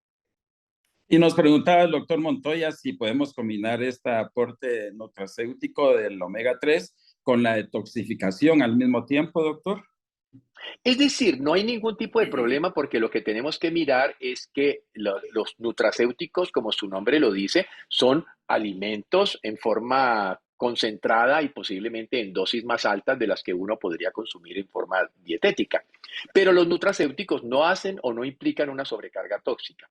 Y nos preguntaba el doctor Montoya si podemos combinar este aporte nutracéutico del omega 3 con la detoxificación al mismo tiempo, doctor. Es decir, no hay ningún tipo de problema porque lo que tenemos que mirar es que los nutracéuticos, como su nombre lo dice, son alimentos en forma concentrada y posiblemente en dosis más altas de las que uno podría consumir en forma dietética. Pero los nutracéuticos no hacen o no implican una sobrecarga tóxica.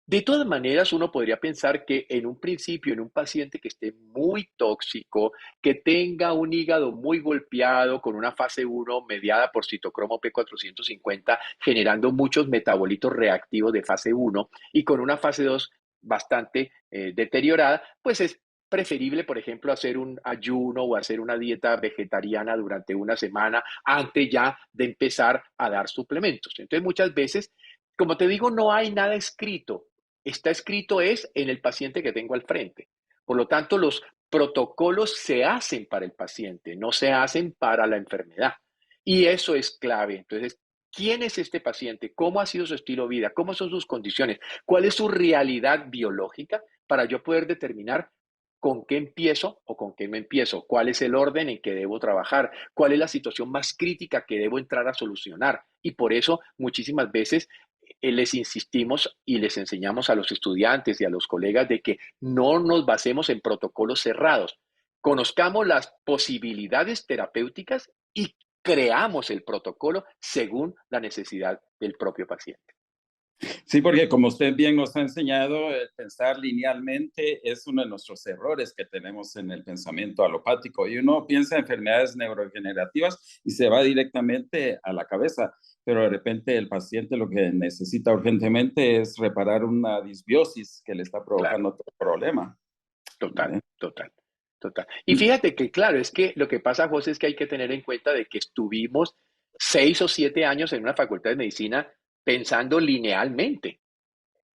De todas maneras, uno podría pensar que en un principio, en un paciente que esté muy tóxico, que tenga un hígado muy golpeado, con una fase 1 mediada por citocromo P450, generando muchos metabolitos reactivos de fase 1 y con una fase 2 bastante deteriorada, pues es preferible, por ejemplo, hacer un ayuno o hacer una dieta vegetariana durante una semana antes ya de empezar a dar suplementos. Entonces, muchas veces, como te digo, no hay nada escrito. Está escrito es en el paciente que tengo al frente. Por lo tanto, los protocolos se hacen para el paciente, no se hacen para la enfermedad. Y eso es clave. Entonces, ¿quién es este paciente? ¿Cómo ha sido su estilo de vida? ¿Cómo son sus condiciones? ¿Cuál es su realidad biológica para yo poder determinar con qué empiezo o con qué no empiezo? ¿Cuál es el orden en que debo trabajar? ¿Cuál es la situación más crítica que debo entrar a solucionar? Y por eso muchísimas veces les insistimos y les enseñamos a los estudiantes y a los colegas de que no nos basemos en protocolos cerrados. Conozcamos las posibilidades terapéuticas y creamos el protocolo según la necesidad del propio paciente. Sí, porque como usted bien nos ha enseñado, pensar linealmente es uno de nuestros errores que tenemos en el pensamiento alopático. Y uno piensa en enfermedades neurodegenerativas y se va directamente a la cabeza, pero de repente el paciente lo que necesita urgentemente es reparar una disbiosis que le está provocando otro problema. Total, total. Total. Y fíjate que, claro, es que lo que pasa, José, es que hay que tener en cuenta de que estuvimos 6 o 7 años en una facultad de medicina pensando linealmente.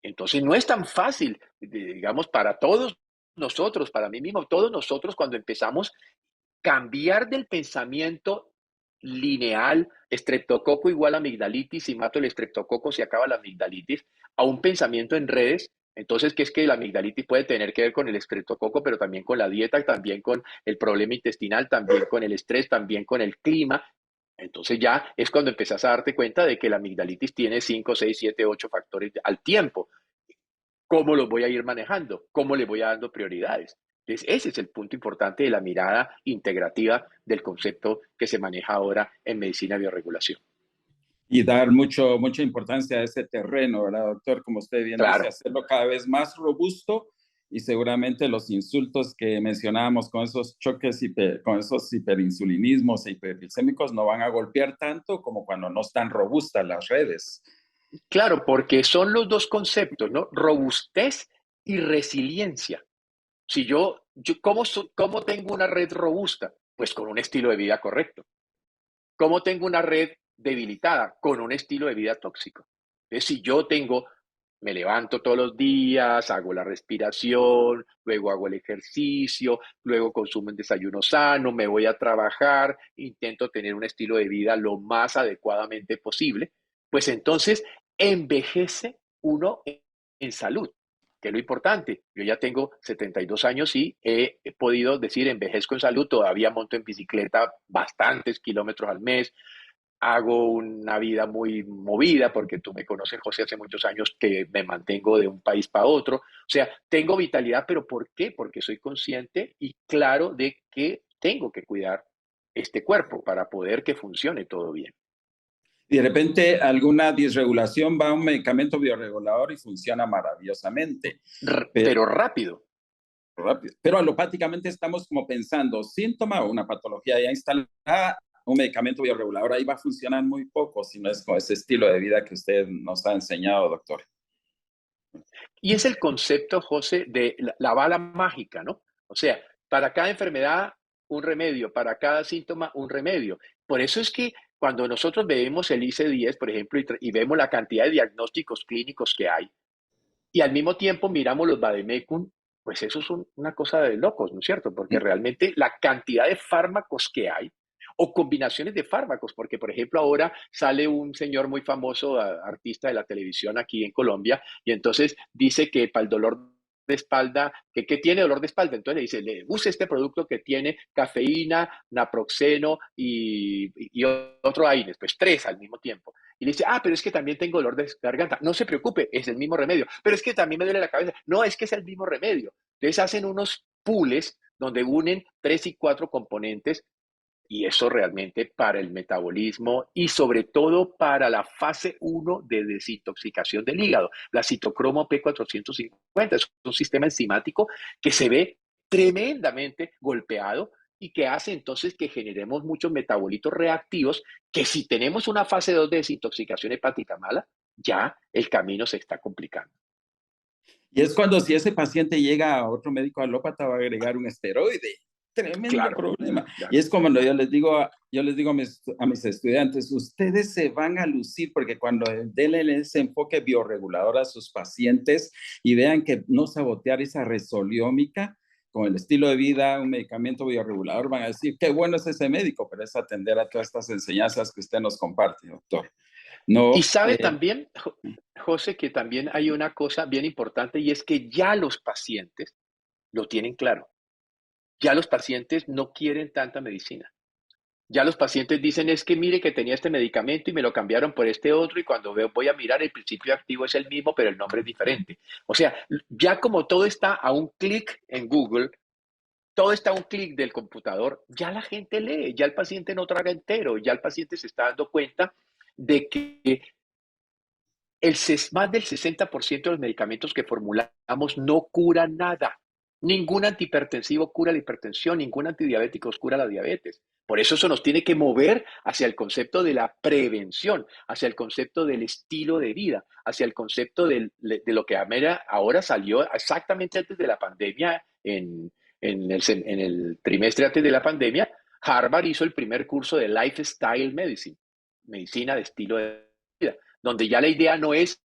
Entonces no es tan fácil, digamos, para todos nosotros, para mí mismo, todos nosotros cuando empezamos cambiar del pensamiento lineal, estreptococo igual amigdalitis, si mato el estreptococo se acaba la amigdalitis, a un pensamiento en redes. Entonces, ¿qué es que la amigdalitis puede tener que ver con el estreptococo, pero también con la dieta, también con el problema intestinal, también con el estrés, también con el clima? Entonces ya es cuando empezás a darte cuenta de que la amigdalitis tiene 5, 6, 7, 8 factores al tiempo. ¿Cómo los voy a ir manejando? ¿Cómo le voy a dando prioridades? Entonces, ese es el punto importante de la mirada integrativa del concepto que se maneja ahora en medicina de biorregulación. Y dar mucha importancia a ese terreno, ¿verdad, doctor? Como usted bien dice, Claro. hacerlo cada vez más robusto y seguramente los insultos que mencionábamos con esos choques, con esos hiperinsulinismos e hiperglicémicos no van a golpear tanto como cuando no están robustas las redes. Claro, porque son los dos conceptos, ¿no? Robustez y resiliencia. Si ¿cómo tengo una red robusta? Pues con un estilo de vida correcto. ¿Cómo tengo una red debilitada? Con un estilo de vida tóxico. Entonces, si yo me levanto todos los días, hago la respiración, luego hago el ejercicio, luego consumo un desayuno sano, me voy a trabajar, intento tener un estilo de vida lo más adecuadamente posible, pues entonces envejece uno en salud, que es lo importante. Yo ya tengo 72 años y he podido decir envejezco en salud, todavía monto en bicicleta bastantes kilómetros al mes, hago una vida muy movida, porque tú me conoces, José, hace muchos años que me mantengo de un país para otro. O sea, tengo vitalidad, pero ¿por qué? Porque soy consciente y claro de que tengo que cuidar este cuerpo para poder que funcione todo bien. Y de repente alguna disregulación va a un medicamento biorregulador y funciona maravillosamente. Pero rápido. Pero alopáticamente estamos como pensando, síntoma o una patología ya instalada, un medicamento biorregulador ahí va a funcionar muy poco si no es con ese estilo de vida que usted nos ha enseñado, doctor. Y es el concepto, José, de la bala mágica, ¿no? O sea, para cada enfermedad, un remedio, para cada síntoma, un remedio. Por eso es que cuando nosotros vemos el ICD-10, por ejemplo, y vemos la cantidad de diagnósticos clínicos que hay, y al mismo tiempo miramos los vademecum, pues eso es una cosa de locos, ¿no es cierto? Porque realmente la cantidad de fármacos que hay, o combinaciones de fármacos, porque por ejemplo ahora sale un señor muy famoso, artista de la televisión aquí en Colombia, y entonces dice que para el dolor de espalda, que tiene dolor de espalda, entonces le dice, use este producto que tiene cafeína, naproxeno y otro AINES, pues 3 al mismo tiempo. Y le dice, pero es que también tengo dolor de garganta. No se preocupe, es el mismo remedio. Pero es que también me duele la cabeza. No, es que es el mismo remedio. Entonces hacen unos pools donde unen 3 y 4 componentes y eso realmente para el metabolismo y sobre todo para la fase 1 de desintoxicación del hígado. La citocromo P450 es un sistema enzimático que se ve tremendamente golpeado y que hace entonces que generemos muchos metabolitos reactivos que si tenemos una fase 2 de desintoxicación hepática mala, ya el camino se está complicando. Y es cuando si ese paciente llega a otro médico alópata va a agregar un esteroide. Tremendo problema. Claro. Y es como yo les digo a mis estudiantes, ustedes se van a lucir porque cuando denle ese enfoque biorregulador a sus pacientes y vean que no sabotear esa resoliómica con el estilo de vida, un medicamento biorregulador, van a decir, qué bueno es ese médico, pero es atender a todas estas enseñanzas que usted nos comparte, doctor. No, y sabe también, José, que también hay una cosa bien importante y es que ya los pacientes lo tienen claro. Ya los pacientes no quieren tanta medicina. Ya los pacientes dicen, es que mire que tenía este medicamento y me lo cambiaron por este otro y cuando voy a mirar el principio activo es el mismo, pero el nombre es diferente. O sea, ya como todo está a un clic en Google, todo está a un clic del computador, ya la gente lee, ya el paciente no traga entero, ya el paciente se está dando cuenta de que más del 60% de los medicamentos que formulamos no curan nada. Ningún antihipertensivo cura la hipertensión, ningún antidiabético cura la diabetes. Por eso nos tiene que mover hacia el concepto de la prevención, hacia el concepto del estilo de vida, hacia el concepto de lo que ahora salió exactamente antes de la pandemia, en el trimestre antes de la pandemia. Harvard hizo el primer curso de Lifestyle Medicine, medicina de estilo de vida, donde ya la idea no es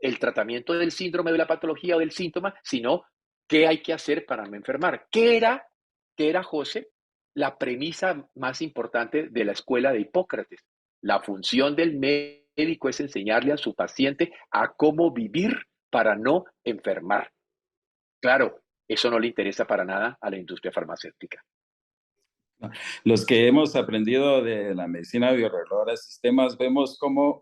el tratamiento del síndrome, de la patología o del síntoma, sino qué hay que hacer para no enfermar. ¿Qué era, José? La premisa más importante de la escuela de Hipócrates. La función del médico es enseñarle a su paciente a cómo vivir para no enfermar. Claro, eso no le interesa para nada a la industria farmacéutica. Los que hemos aprendido de la medicina bioreguladora de sistemas, vemos cómo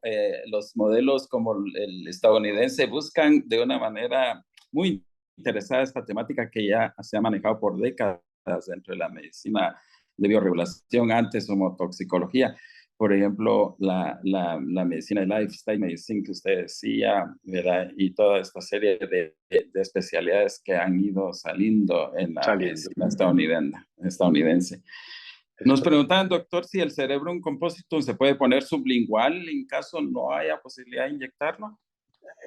los modelos como el estadounidense buscan de una manera muy interesada esta temática que ya se ha manejado por décadas dentro de la medicina de bioregulación, antes homotoxicología. Por ejemplo, la medicina de lifestyle medicine que usted decía, ¿verdad? Y toda esta serie de especialidades que han ido saliendo en la medicina estadounidense. Nos preguntaban, doctor, si el cerebrum compositum se puede poner sublingual en caso no haya posibilidad de inyectarlo.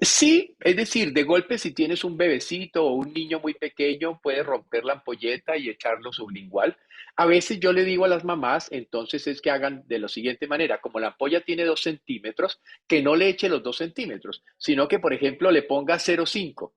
Sí, es decir, de golpe si tienes un bebecito o un niño muy pequeño, puedes romper la ampolleta y echarlo sublingual. A veces yo le digo a las mamás, entonces es que hagan de la siguiente manera, como la ampolla tiene 2 centímetros, que no le eche los 2 centímetros, sino que, por ejemplo, le ponga 0,5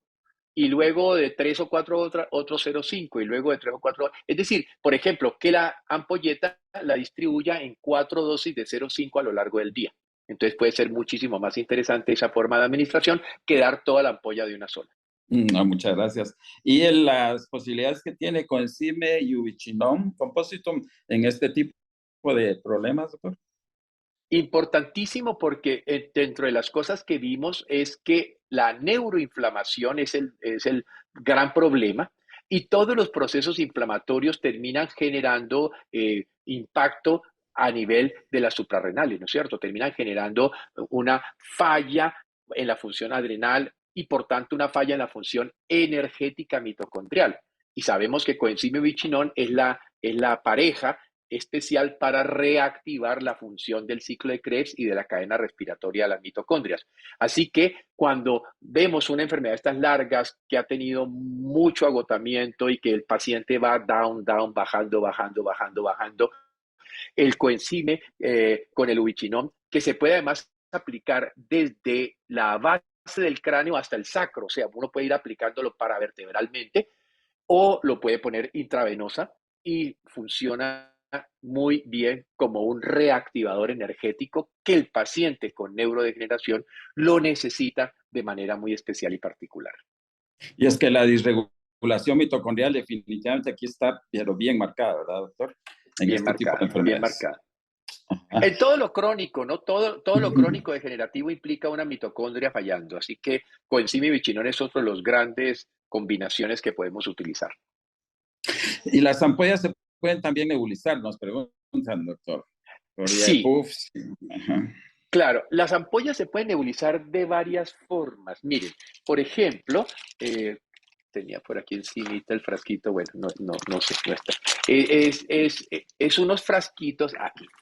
y luego de 3 o 4 otro 0,5 y luego de 3 o 4. Es decir, por ejemplo, que la ampolleta la distribuya en 4 dosis de 0,5 a lo largo del día. Entonces puede ser muchísimo más interesante esa forma de administración que dar toda la ampolla de una sola. No, muchas gracias. Y en las posibilidades que tiene coenzime y ubiquinol compositum en este tipo de problemas, doctor. Importantísimo porque dentro de las cosas que vimos es que la neuroinflamación es el gran problema y todos los procesos inflamatorios terminan generando impacto a nivel de las suprarrenales, ¿no es cierto? Terminan generando una falla en la función adrenal y por tanto una falla en la función energética mitocondrial. Y sabemos que coenzima y bichinon es la pareja especial para reactivar la función del ciclo de Krebs y de la cadena respiratoria de las mitocondrias. Así que cuando vemos una enfermedad de estas largas que ha tenido mucho agotamiento y que el paciente va down, bajando, el coenzime con el ubiquinol, que se puede además aplicar desde la base del cráneo hasta el sacro, o sea, uno puede ir aplicándolo paravertebralmente o lo puede poner intravenosa y funciona muy bien como un reactivador energético que el paciente con neurodegeneración lo necesita de manera muy especial y particular. Y es que la disregulación mitocondrial definitivamente aquí está, pero bien marcada, ¿verdad, doctor? En bien este marcada, tipo de enfermedades. Bien marcada. En todo lo crónico, ¿no? Todo lo crónico degenerativo implica una mitocondria fallando. Así que coenzima y bichinon es otro de los grandes combinaciones que podemos utilizar. Y las ampollas se pueden también nebulizar, nos preguntan, doctor. Sí. Puffs. Claro, las ampollas se pueden nebulizar de varias formas. Miren, por ejemplo, tenía por aquí encimita el frasquito, bueno, no sé, no está. Es unos frasquitos,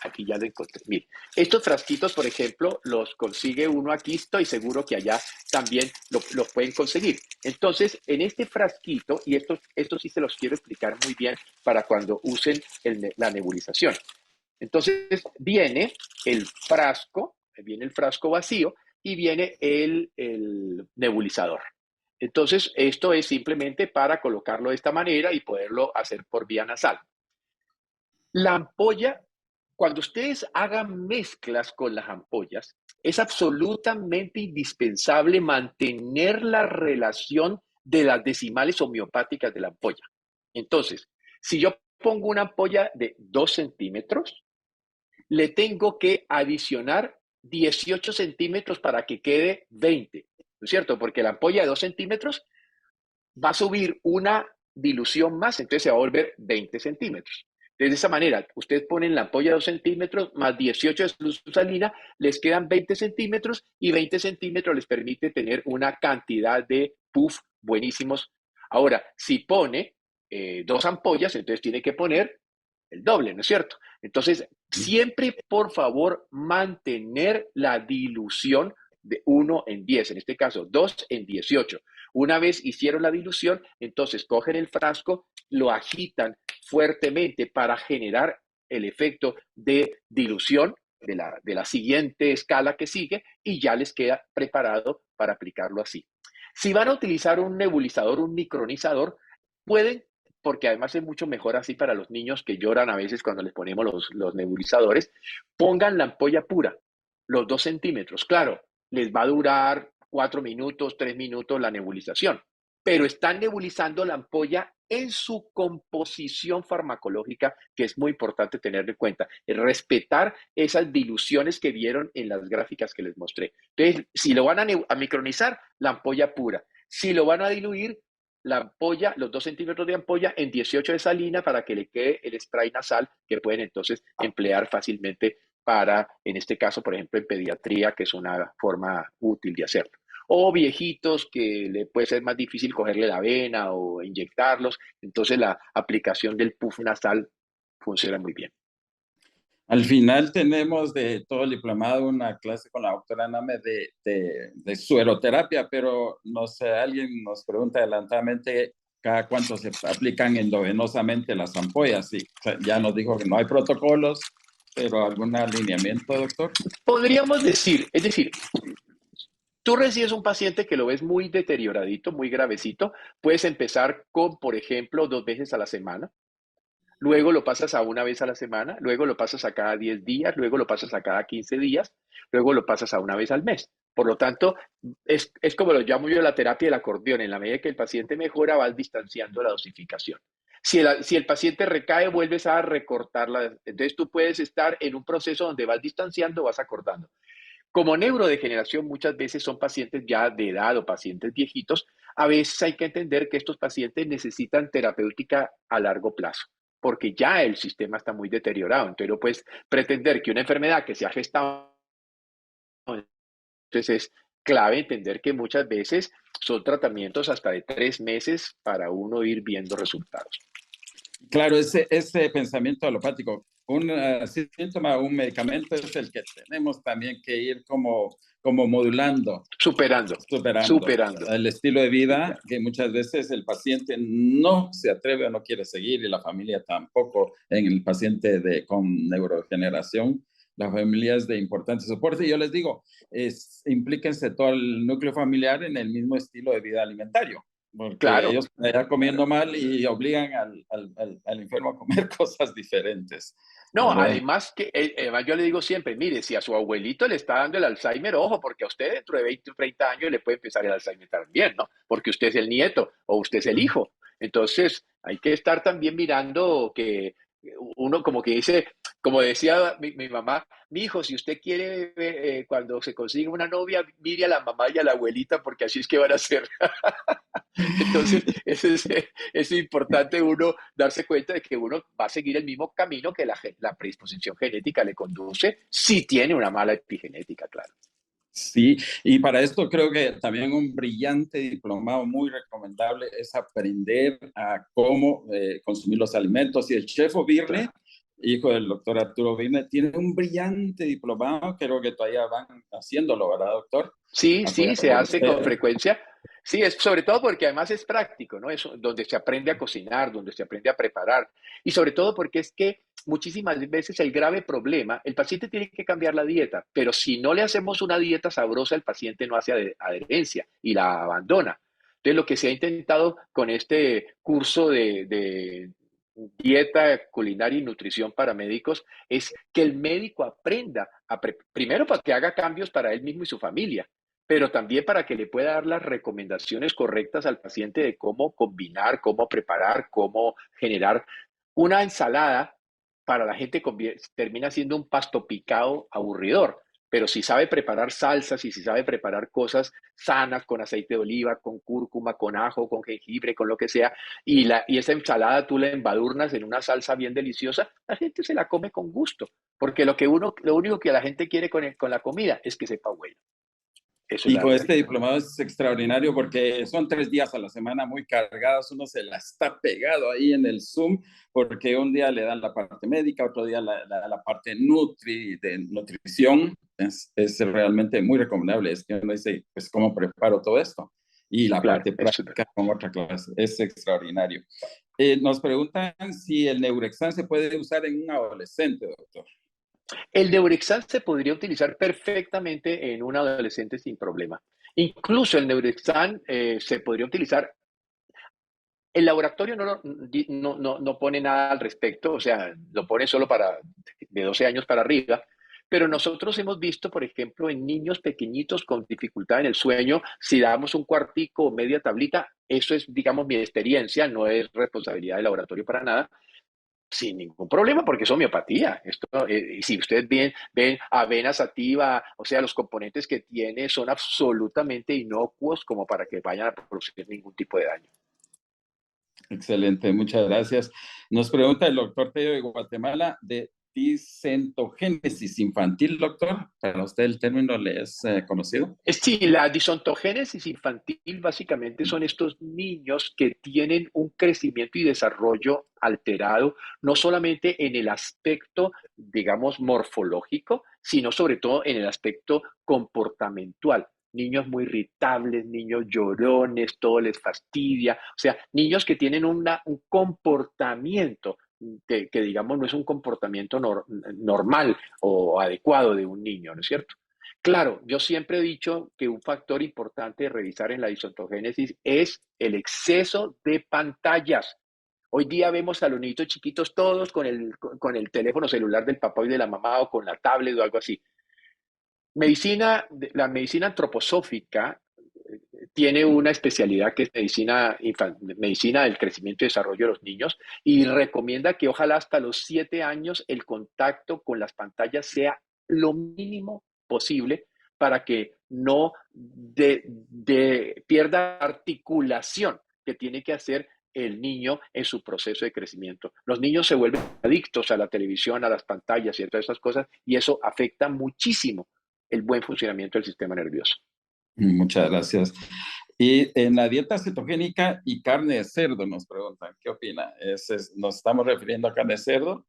aquí ya lo encontré. Miren, estos frasquitos, por ejemplo, los consigue uno aquí, estoy seguro que allá también los pueden conseguir. Entonces, en este frasquito, y esto sí se los quiero explicar muy bien para cuando usen la nebulización. Entonces, viene el frasco vacío y viene el nebulizador. Entonces, esto es simplemente para colocarlo de esta manera y poderlo hacer por vía nasal. La ampolla, cuando ustedes hagan mezclas con las ampollas, es absolutamente indispensable mantener la relación de las decimales homeopáticas de la ampolla. Entonces, si yo pongo una ampolla de 2 centímetros, le tengo que adicionar 18 centímetros para que quede 20, ¿no es cierto? Porque la ampolla de 2 centímetros va a subir una dilución más, entonces se va a volver 20 centímetros. De esa manera, ustedes ponen la ampolla de 2 centímetros más 18 de solución salina, les quedan 20 centímetros y 20 centímetros les permite tener una cantidad de puff buenísimos. Ahora, si pone 2 ampollas, entonces tiene que poner el doble, ¿no es cierto? Entonces, siempre, por favor, mantener la dilución de 1 en 10, en este caso 2 en 18. Una vez hicieron la dilución, entonces cogen el frasco, lo agitan fuertemente para generar el efecto de dilución de la siguiente escala que sigue y ya les queda preparado para aplicarlo así. Si van a utilizar un nebulizador, un micronizador, pueden, porque además es mucho mejor así para los niños que lloran a veces cuando les ponemos los nebulizadores, pongan la ampolla pura, los 2 centímetros. Claro, les va a durar 4 minutos, 3 minutos la nebulización, pero están nebulizando la ampolla en su composición farmacológica, que es muy importante tener en cuenta, respetar esas diluciones que vieron en las gráficas que les mostré. Entonces, si lo van a micronizar, la ampolla pura. Si lo van a diluir, la ampolla, los 2 centímetros de ampolla en 18 de salina para que le quede el spray nasal que pueden entonces emplear fácilmente para, en este caso, por ejemplo, en pediatría, que es una forma útil de hacerlo. O viejitos que le puede ser más difícil cogerle la vena o inyectarlos, entonces la aplicación del puff nasal funciona muy bien. Al final tenemos de todo el diplomado una clase con la doctora Name de sueroterapia, pero no sé, alguien nos pregunta adelantadamente cada cuánto se aplican endovenosamente las ampollas. Y ya nos dijo que no hay protocolos, pero ¿algún alineamiento, doctor? Podríamos decir, es decir, tú recibes un paciente que lo ves muy deterioradito, muy gravecito, puedes empezar con, por ejemplo, 2 veces a la semana, luego lo pasas a 1 vez a la semana, luego lo pasas a cada 10 días, luego lo pasas a cada 15 días, luego lo pasas a 1 vez al mes. Por lo tanto, es como lo llamo yo la terapia del acordeón. En la medida que el paciente mejora, vas distanciando la dosificación. Si el paciente recae, vuelves a recortarla. Entonces tú puedes estar en un proceso donde vas distanciando, vas acortando. Como neurodegeneración muchas veces son pacientes ya de edad o pacientes viejitos, a veces hay que entender que estos pacientes necesitan terapéutica a largo plazo, porque ya el sistema está muy deteriorado. Entonces no puedes pretender que una enfermedad que se ha gestado, entonces es clave entender que muchas veces son tratamientos hasta de 3 meses para uno ir viendo resultados. Claro, ese pensamiento alopático, un síntoma, un medicamento es el que tenemos también que ir como modulando. Superando. El estilo de vida que muchas veces el paciente no se atreve o no quiere seguir y la familia tampoco. En el paciente con neurodegeneración, la familia es de importante soporte. Y yo les digo, implíquense todo el núcleo familiar en el mismo estilo de vida alimentario. Porque claro, ellos están comiendo mal y obligan al enfermo a comer cosas diferentes. No, además que yo le digo siempre, mire, si a su abuelito le está dando el Alzheimer, ojo, porque a usted dentro de 20 o 30 años le puede empezar el Alzheimer también, ¿no? Porque usted es el nieto o usted es el hijo. Entonces, hay que estar también mirando que uno como que dice, como decía mi mamá, mi hijo, si usted quiere, cuando se consiga una novia, mire a la mamá y a la abuelita, porque así es que van a ser. Entonces, es importante uno darse cuenta de que uno va a seguir el mismo camino que la predisposición genética le conduce, si tiene una mala epigenética, claro. Sí, y para esto creo que también un brillante diplomado muy recomendable es aprender a cómo consumir los alimentos. Y el chef O'Byrne, hijo del doctor Arturo O'Byrne, tiene un brillante diplomado, creo que todavía van haciéndolo, ¿verdad, doctor? Sí, se hace con frecuencia. Sí, es sobre todo porque además es práctico, ¿no? Es donde se aprende a cocinar, donde se aprende a preparar. Y sobre todo porque es que muchísimas veces el grave problema, el paciente tiene que cambiar la dieta, pero si no le hacemos una dieta sabrosa, el paciente no hace adherencia y la abandona. Entonces, lo que se ha intentado con este curso de dieta culinaria y nutrición para médicos es que el médico aprenda, primero para que haga cambios para él mismo y su familia, pero también para que le pueda dar las recomendaciones correctas al paciente de cómo combinar, cómo preparar, cómo generar una ensalada. Para la gente termina siendo un pasto picado aburridor, pero si sabe preparar salsas y si sabe preparar cosas sanas con aceite de oliva, con cúrcuma, con ajo, con jengibre, con lo que sea, y esa ensalada tú la embadurnas en una salsa bien deliciosa, la gente se la come con gusto, porque lo único que la gente quiere con la comida es que sepa bueno. Y con este diplomado es extraordinario porque son 3 días a la semana muy cargados, uno se la está pegado ahí en el Zoom porque un día le dan la parte médica, otro día la parte de nutrición, es realmente muy recomendable, es que uno dice, pues, ¿cómo preparo todo esto? Y la parte práctica con otra clase, es extraordinario. Nos preguntan si el Neurexan se puede usar en un adolescente, doctor. El Neurexan se podría utilizar perfectamente en un adolescente sin problema. Incluso el Neurexan se podría utilizar. El laboratorio no pone nada al respecto, o sea, lo pone solo para de 12 años para arriba, pero nosotros hemos visto, por ejemplo, en niños pequeñitos con dificultad en el sueño, si damos un cuartico o media tablita, eso es, digamos, mi experiencia, no es responsabilidad del laboratorio para nada, sin ningún problema, porque es homeopatía. Esto, y si ustedes ven avena sativa, o sea, los componentes que tiene son absolutamente inocuos como para que vayan a producir ningún tipo de daño. Excelente, muchas gracias. Nos pregunta el doctor Tello de Guatemala de discentogénesis infantil, doctor. ¿Para usted el término le es conocido? Sí, la disontogénesis infantil básicamente son estos niños que tienen un crecimiento y desarrollo alterado, no solamente en el aspecto, digamos, morfológico, sino sobre todo en el aspecto comportamental. Niños muy irritables, niños llorones, todo les fastidia. O sea, niños que tienen un comportamiento que, digamos, no es un comportamiento normal o adecuado de un niño, ¿no es cierto? Claro, yo siempre he dicho que un factor importante de revisar en la disontogénesis es el exceso de pantallas. Hoy día vemos a los niñitos chiquitos todos con el teléfono celular del papá y de la mamá o con la tablet o algo así. La medicina antroposófica tiene una especialidad que es medicina del crecimiento y desarrollo de los niños y recomienda que ojalá hasta los 7 años el contacto con las pantallas sea lo mínimo posible para que no pierda articulación que tiene que hacer el niño en su proceso de crecimiento. Los niños se vuelven adictos a la televisión, a las pantallas y a todas esas cosas, y eso afecta muchísimo el buen funcionamiento del sistema nervioso. Muchas gracias. Y en la dieta cetogénica y carne de cerdo nos preguntan, ¿qué opina? ¿Nos estamos refiriendo a carne de cerdo?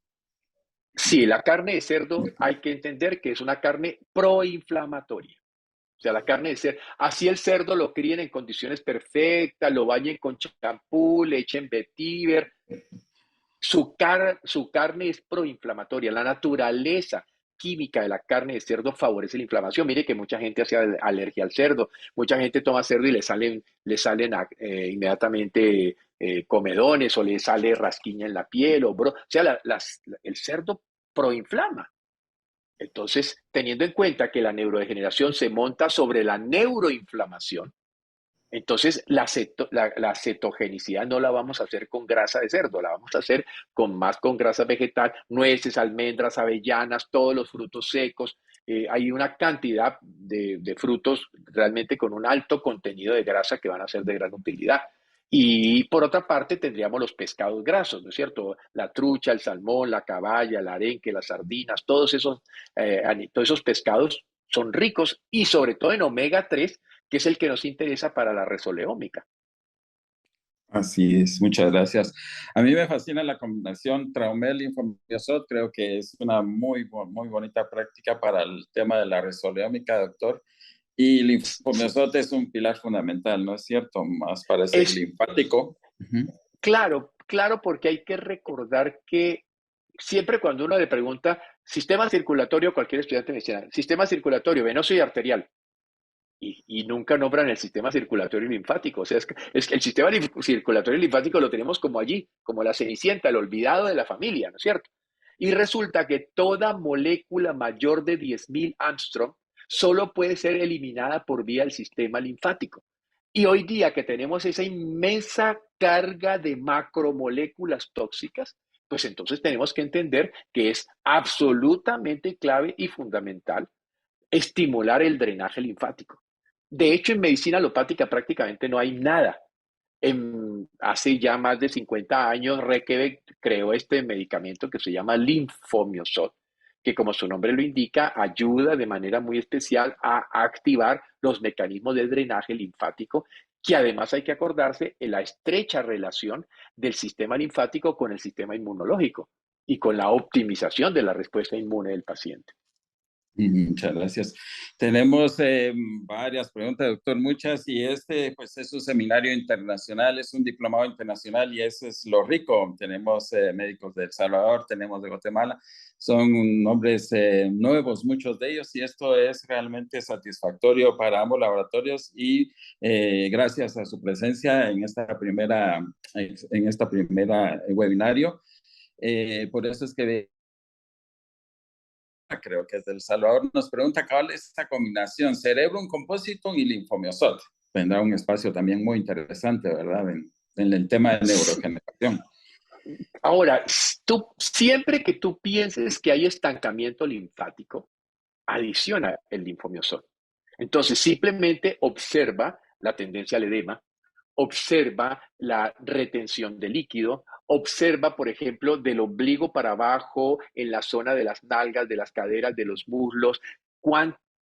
Sí, la carne de cerdo hay que entender que es una carne proinflamatoria. O sea, la carne de cerdo, así el cerdo lo críen en condiciones perfectas, lo bañen con champú, le echen vetiver. Su carne es proinflamatoria. La naturaleza química de la carne de cerdo favorece la inflamación. Mire que mucha gente hace alergia al cerdo. Mucha gente toma cerdo y le salen inmediatamente comedones o le sale rasquiña en la piel. O sea, el cerdo proinflama. Entonces, teniendo en cuenta que la neurodegeneración se monta sobre la neuroinflamación, entonces la cetogenicidad no la vamos a hacer con grasa de cerdo, la vamos a hacer con grasa vegetal, nueces, almendras, avellanas, todos los frutos secos. Hay una cantidad de frutos realmente con un alto contenido de grasa que van a ser de gran utilidad. Y por otra parte tendríamos los pescados grasos, ¿no es cierto? La trucha, el salmón, la caballa, el arenque, las sardinas, todos esos pescados son ricos y sobre todo en omega 3, que es el que nos interesa para la resoleómica. Así es, muchas gracias. A mí me fascina la combinación Traumel-Linfomiosot, creo que es una muy bonita práctica para el tema de la resoleómica, doctor. Y linfomiosot es un pilar fundamental, ¿no es cierto? Más para ese linfático. Claro, porque hay que recordar que siempre cuando uno le pregunta sistema circulatorio, cualquier estudiante me dice, sistema circulatorio venoso y arterial. Y nunca nombran el sistema circulatorio y linfático. O sea, es que el sistema circulatorio y linfático lo tenemos como allí, como la cenicienta, el olvidado de la familia, ¿no es cierto? Y resulta que toda molécula mayor de 10.000 Armstrong solo puede ser eliminada por vía del sistema linfático. Y hoy día que tenemos esa inmensa carga de macromoléculas tóxicas, pues entonces tenemos que entender que es absolutamente clave y fundamental estimular el drenaje linfático. De hecho, en medicina alopática prácticamente no hay nada. Hace ya más de 50 años, Reykjavik creó este medicamento que se llama Linfomiosot, que como su nombre lo indica, ayuda de manera muy especial a activar los mecanismos de drenaje linfático, que además hay que acordarse en la estrecha relación del sistema linfático con el sistema inmunológico y con la optimización de la respuesta inmune del paciente. Muchas gracias. Tenemos varias preguntas, doctor, muchas, y pues es un seminario internacional, es un diplomado internacional y eso es lo rico. Tenemos médicos de El Salvador, tenemos de Guatemala, son nombres nuevos, muchos de ellos, y esto es realmente satisfactorio para ambos laboratorios y gracias a su presencia en esta primera webinario. Por eso es que creo que es de El Salvador, nos pregunta cuál es esta combinación cerebrum compositum y linfomiosot. Tendrá un espacio también muy interesante, ¿verdad? En el tema de neurogeneración. Ahora, siempre que tú pienses que hay estancamiento linfático, adiciona el linfomiosot. Entonces, simplemente observa la tendencia al edema, observa la retención de líquido, observa, por ejemplo, del ombligo para abajo, en la zona de las nalgas, de las caderas, de los muslos.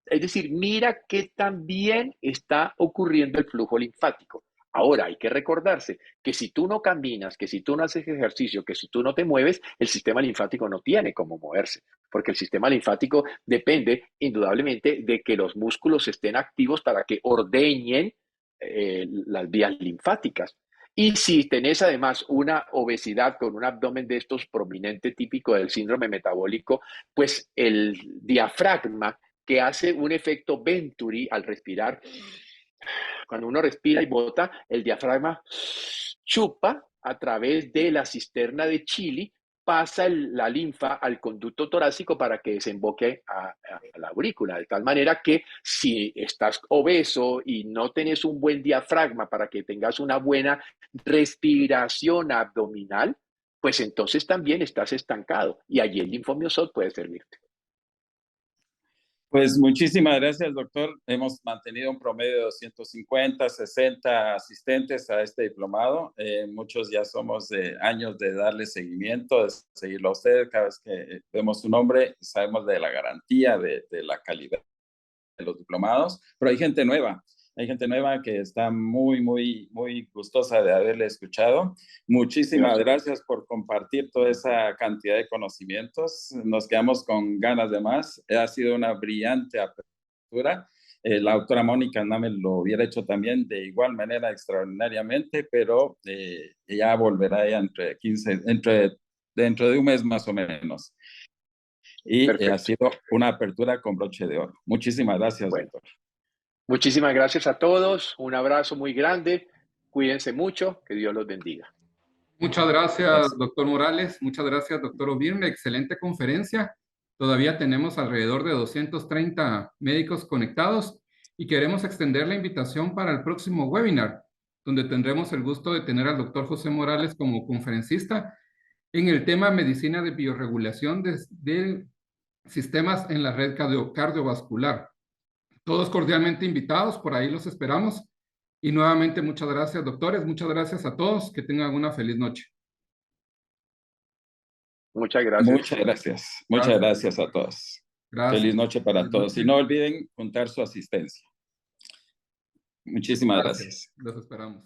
Es decir, mira qué tan bien está ocurriendo el flujo linfático. Ahora, hay que recordarse que si tú no caminas, que si tú no haces ejercicio, que si tú no te mueves, el sistema linfático no tiene cómo moverse, porque el sistema linfático depende indudablemente de que los músculos estén activos para que ordeñen las vías linfáticas. Y si tenés además una obesidad con un abdomen de estos prominente típico del síndrome metabólico, pues el diafragma que hace un efecto Venturi al respirar, cuando uno respira y bota, el diafragma chupa a través de la cisterna de Chili, pasa la linfa al conducto torácico para que desemboque a la aurícula, de tal manera que si estás obeso y no tenés un buen diafragma para que tengas una buena respiración abdominal, pues entonces también estás estancado y allí el linfomiosot puede servirte. Pues muchísimas gracias, doctor. Hemos mantenido un promedio de 250, 60 asistentes a este diplomado. Muchos ya somos de años de darle seguimiento, de seguirlo a usted. Cada vez que vemos su nombre, sabemos de la garantía, de la calidad de los diplomados. Pero hay gente nueva que está muy, muy, muy gustosa de haberle escuchado. Muchísimas gracias por compartir toda esa cantidad de conocimientos. Nos quedamos con ganas de más. Ha sido una brillante apertura. La doctora Mónica Name lo hubiera hecho también de igual manera extraordinariamente, pero ella volverá ya dentro de un mes más o menos. Y ha sido una apertura con broche de oro. Muchísimas gracias, doctor. Muchísimas gracias a todos. Un abrazo muy grande. Cuídense mucho. Que Dios los bendiga. Muchas gracias, doctor Morales. Muchas gracias, doctor Obirne. Excelente conferencia. Todavía tenemos alrededor de 230 médicos conectados y queremos extender la invitación para el próximo webinar, donde tendremos el gusto de tener al doctor José Morales como conferencista en el tema medicina de biorregulación de sistemas en la red cardiovascular. Todos cordialmente invitados, por ahí los esperamos. Y nuevamente muchas gracias, doctores. Muchas gracias a todos. Que tengan una feliz noche. Muchas gracias. Muchas gracias. Muchas gracias a todos. Gracias. Feliz noche para todos. Y no olviden juntar su asistencia. Muchísimas gracias. Los esperamos.